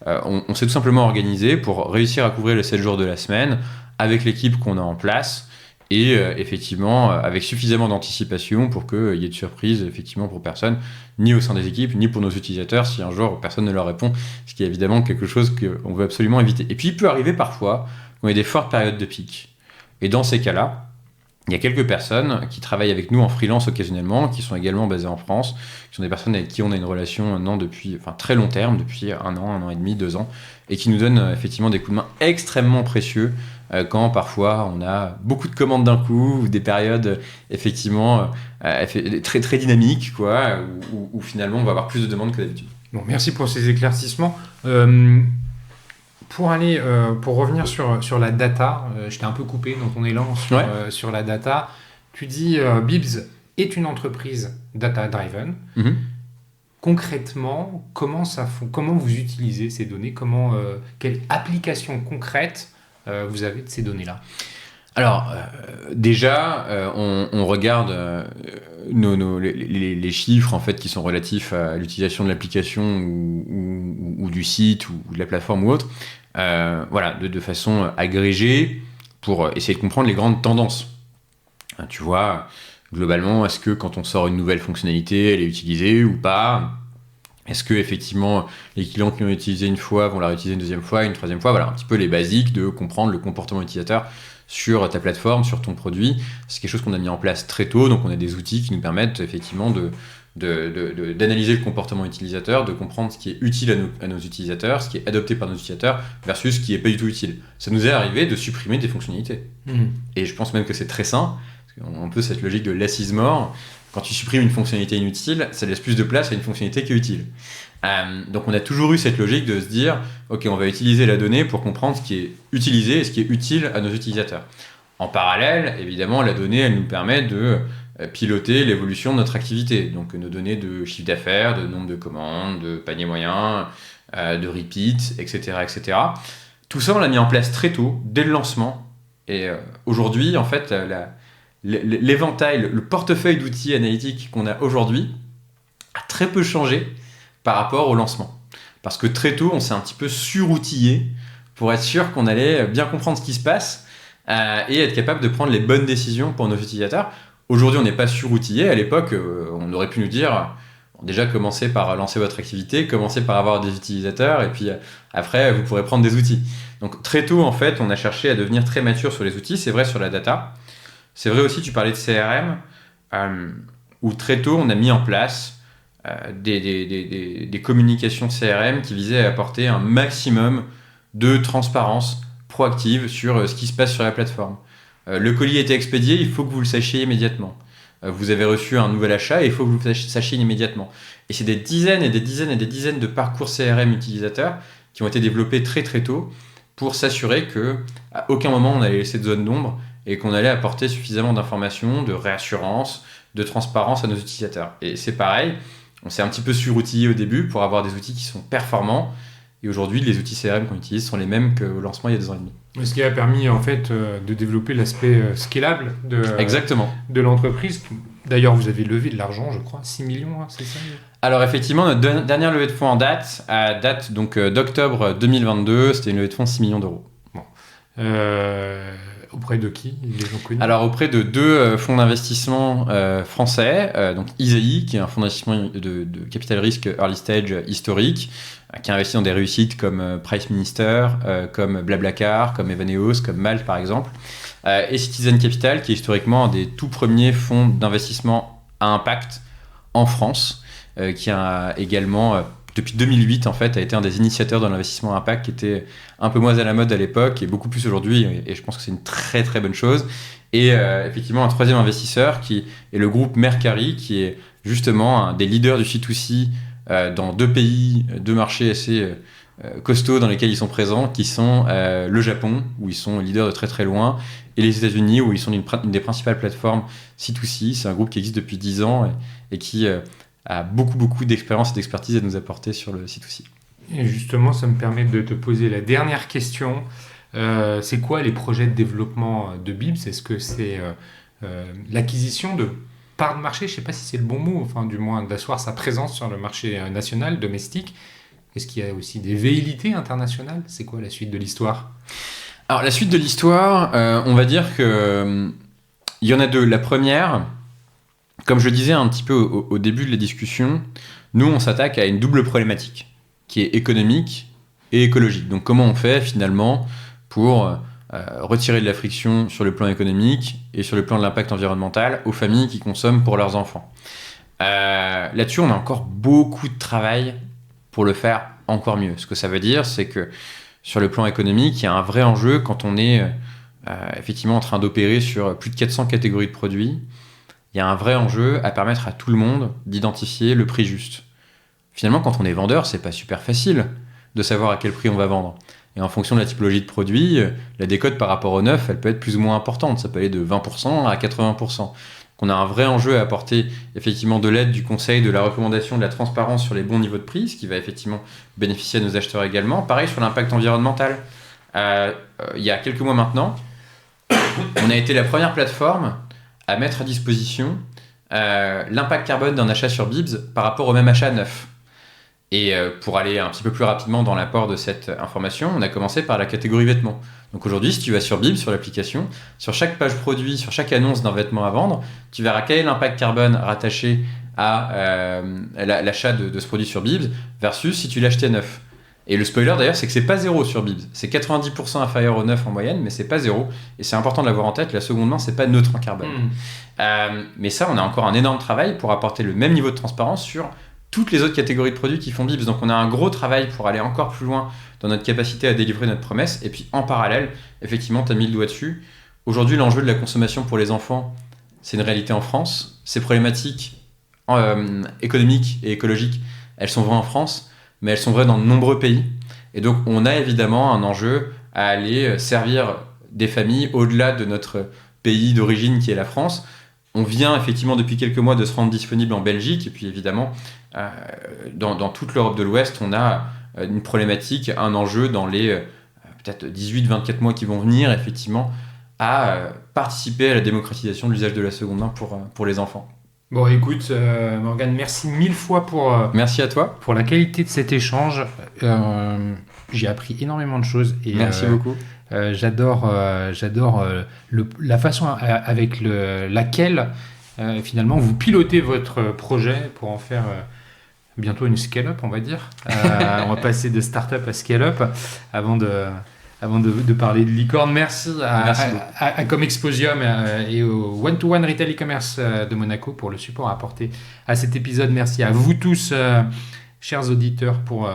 on s'est tout simplement organisé pour réussir à couvrir les 7 jours de la semaine avec l'équipe qu'on a en place. Et effectivement, avec suffisamment d'anticipation pour qu'il y ait de surprise effectivement pour personne, ni au sein des équipes, ni pour nos utilisateurs, si un jour personne ne leur répond, ce qui est évidemment quelque chose qu'on veut absolument éviter. Et puis il peut arriver parfois qu'on ait des fortes périodes de pic. Et dans ces cas-là, il y a quelques personnes qui travaillent avec nous en freelance occasionnellement, qui sont également basées en France, qui sont des personnes avec qui on a une relation maintenant depuis très long terme, depuis 1 an et demi, 2 ans, et qui nous donnent effectivement des coups de main extrêmement précieux quand parfois on a beaucoup de commandes d'un coup, ou des périodes effectivement très, très dynamiques, quoi, où finalement on va avoir plus de demandes que d'habitude. Bon, merci pour ces éclaircissements. Pour revenir sur la data, je t'ai un peu coupé dans ton élan sur la data. Tu dis Bibs est une entreprise data-driven. Mm-hmm. Concrètement, comment vous utilisez ces données? Quelle application concrète vous avez de ces données-là? Alors, déjà, on regarde les chiffres en fait, qui sont relatifs à l'utilisation de l'application ou du site ou de la plateforme ou autre, de façon agrégée pour essayer de comprendre les grandes tendances. Tu vois, globalement, est-ce que quand on sort une nouvelle fonctionnalité, elle est utilisée ou pas? Est-ce que effectivement les clients qui l'ont utilisé une fois vont la réutiliser une deuxième fois, une troisième fois? Voilà, un petit peu les basiques de comprendre le comportement utilisateur sur ta plateforme, sur ton produit. C'est quelque chose qu'on a mis en place très tôt, donc on a des outils qui nous permettent effectivement d'analyser le comportement utilisateur, de comprendre ce qui est utile à nos utilisateurs, ce qui est adopté par nos utilisateurs versus ce qui n'est pas du tout utile. Ça nous est arrivé de supprimer des fonctionnalités. Et je pense même que c'est très sain, parce qu'on a un peu cette logique de less is more. Quand tu supprimes une fonctionnalité inutile, ça laisse plus de place à une fonctionnalité qui est utile. Donc on a toujours eu cette logique de se dire ok, on va utiliser la donnée pour comprendre ce qui est utilisé et ce qui est utile à nos utilisateurs. En parallèle, évidemment, la donnée, elle nous permet de piloter l'évolution de notre activité. Donc nos données de chiffre d'affaires, de nombre de commandes, de panier moyen, de repeat, etc., etc. Tout ça, on l'a mis en place très tôt, dès le lancement. Et aujourd'hui, en fait, l'éventail, le portefeuille d'outils analytiques qu'on a aujourd'hui a très peu changé par rapport au lancement. Parce que très tôt, on s'est un petit peu suroutillé pour être sûr qu'on allait bien comprendre ce qui se passe et être capable de prendre les bonnes décisions pour nos utilisateurs. Aujourd'hui, on n'est pas suroutillé. À l'époque, on aurait pu nous dire déjà commencez par lancer votre activité, commencez par avoir des utilisateurs et puis après, vous pourrez prendre des outils. Donc très tôt, en fait, on a cherché à devenir très mature sur les outils. C'est vrai sur la data. C'est vrai aussi, tu parlais de CRM, où très tôt, on a mis en place des communications CRM qui visaient à apporter un maximum de transparence proactive sur ce qui se passe sur la plateforme. Le colis a été expédié, il faut que vous le sachiez immédiatement. Vous avez reçu un nouvel achat et il faut que vous le sachiez immédiatement. Et c'est des dizaines et des dizaines et des dizaines de parcours CRM utilisateurs qui ont été développés très très tôt pour s'assurer qu'à aucun moment on allait laisser de zone d'ombre et qu'on allait apporter suffisamment d'informations, de réassurance, de transparence à nos utilisateurs. Et c'est pareil, on s'est un petit peu suroutillé au début pour avoir des outils qui sont performants. Et aujourd'hui, les outils CRM qu'on utilise sont les mêmes qu'au lancement il y a 2 ans et demi. Ce qui a permis en fait de développer l'aspect scalable de l'entreprise. D'ailleurs, vous avez levé de l'argent, je crois, 6 millions, hein, c'est ça? Alors effectivement, notre dernière levée de fonds en date donc d'octobre 2022, c'était une levée de fonds de 6 millions d'euros. Bon. Auprès de qui, les gens connus? Alors auprès de 2 fonds d'investissement français, donc Isaïe, qui est un fonds d'investissement de capital risque early stage historique, qui a investi dans des réussites comme Price Minister, comme Blablacar, comme Evaneos, comme Malte par exemple, et Citizen Capital, qui est historiquement un des tout premiers fonds d'investissement à impact en France, qui a également depuis 2008 en fait a été un des initiateurs de l'investissement à impact, qui était un peu moins à la mode à l'époque et beaucoup plus aujourd'hui, et je pense que c'est une très très bonne chose. Et effectivement un 3e investisseur qui est le groupe Mercari, qui est justement un des leaders du C2C dans 2 pays, 2 marchés assez costauds dans lesquels ils sont présents, qui sont le Japon, où ils sont leaders de très très loin, et les États-Unis, où ils sont une des principales plateformes C2C. C'est un groupe qui existe depuis 10 ans et qui a beaucoup d'expérience et d'expertise à nous apporter sur le C2C. Et justement, ça me permet de te poser la dernière question. C'est quoi les projets de développement de Bibs? Est-ce que c'est l'acquisition de parts de marché? Je ne sais pas si c'est le bon mot, enfin du moins d'asseoir sa présence sur le marché national, domestique. Est-ce qu'il y a aussi des velléités internationales? C'est quoi la suite de l'histoire? Alors, la suite de l'histoire, on va dire que il y en a deux. La première, comme je le disais un petit peu au début de la discussion, nous, on s'attaque à une double problématique qui est économique et écologique. Donc, comment on fait finalement pour retirer de la friction sur le plan économique et sur le plan de l'impact environnemental aux familles qui consomment pour leurs enfants. Là-dessus, on a encore beaucoup de travail pour le faire encore mieux. Ce que ça veut dire, c'est que sur le plan économique, il y a un vrai enjeu quand on est effectivement en train d'opérer sur plus de 400 catégories de produits. Il y a un vrai enjeu à permettre à tout le monde d'identifier le prix juste. Finalement, quand on est vendeur, c'est pas super facile de savoir à quel prix on va vendre. Et en fonction de la typologie de produit, la décote par rapport au neuf, elle peut être plus ou moins importante. Ça peut aller de 20% à 80%. Donc on a un vrai enjeu à apporter effectivement de l'aide, du conseil, de la recommandation, de la transparence sur les bons niveaux de prix, ce qui va effectivement bénéficier à nos acheteurs également. Pareil sur l'impact environnemental. Il y a quelques mois maintenant, on a été la première plateforme à mettre à disposition l'impact carbone d'un achat sur Bibs par rapport au même achat neuf. Et pour aller un petit peu plus rapidement dans l'apport de cette information, on a commencé par la catégorie vêtements. Donc aujourd'hui, si tu vas sur Bibs, sur l'application, sur chaque page produit, sur chaque annonce d'un vêtement à vendre, tu verras quel est l'impact carbone rattaché à l'achat de ce produit sur Bibs versus si tu l'achetais neuf. Et le spoiler d'ailleurs, c'est que c'est pas zéro sur Bibs. C'est 90% inférieur au neuf en moyenne, mais c'est pas zéro. Et c'est important de l'avoir en tête, la seconde main, c'est pas neutre en carbone. Mais ça, on a encore un énorme travail pour apporter le même niveau de transparence sur toutes les autres catégories de produits qui font Bibs. Donc on a un gros travail pour aller encore plus loin dans notre capacité à délivrer notre promesse. Et puis en parallèle, effectivement, tu as mis le doigt dessus. Aujourd'hui, l'enjeu de la consommation pour les enfants, c'est une réalité en France. Ces problématiques économiques et écologiques, elles sont vraies en France, mais elles sont vraies dans de nombreux pays. Et donc on a évidemment un enjeu à aller servir des familles au-delà de notre pays d'origine qui est la France. On vient effectivement depuis quelques mois de se rendre disponible en Belgique, et puis évidemment, dans toute l'Europe de l'Ouest, on a une problématique, un enjeu dans les peut-être 18-24 mois qui vont venir, effectivement, à participer à la démocratisation de l'usage de la seconde main pour les enfants. Bon, écoute, Morgane, merci mille fois merci à toi. Pour la qualité de cet échange. J'ai appris énormément de choses. Et, merci beaucoup. J'adore la façon avec laquelle finalement vous pilotez votre projet pour en faire bientôt une scale-up, on va dire. On va passer de start-up à scale-up avant de parler de licorne. Merci à Comexposium et au One-to-One Retail e-commerce de Monaco pour le support apporté à cet épisode. Merci à vous tous, chers auditeurs, pour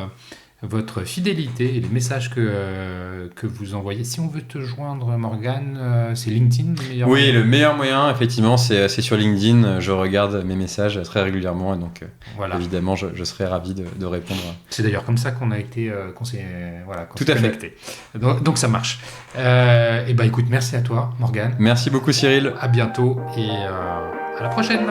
votre fidélité et les messages que vous envoyez. Si on veut te joindre, Morgane, c'est LinkedIn le meilleur moyen? Le meilleur moyen, effectivement, c'est sur LinkedIn. Je regarde mes messages très régulièrement et donc évidemment, je serai ravi de répondre. C'est d'ailleurs comme ça qu'on a été qu'on s'est Tout à connecté. Donc ça marche. Et écoute, merci à toi, Morgane. Merci beaucoup, Cyril. À bientôt et à la prochaine.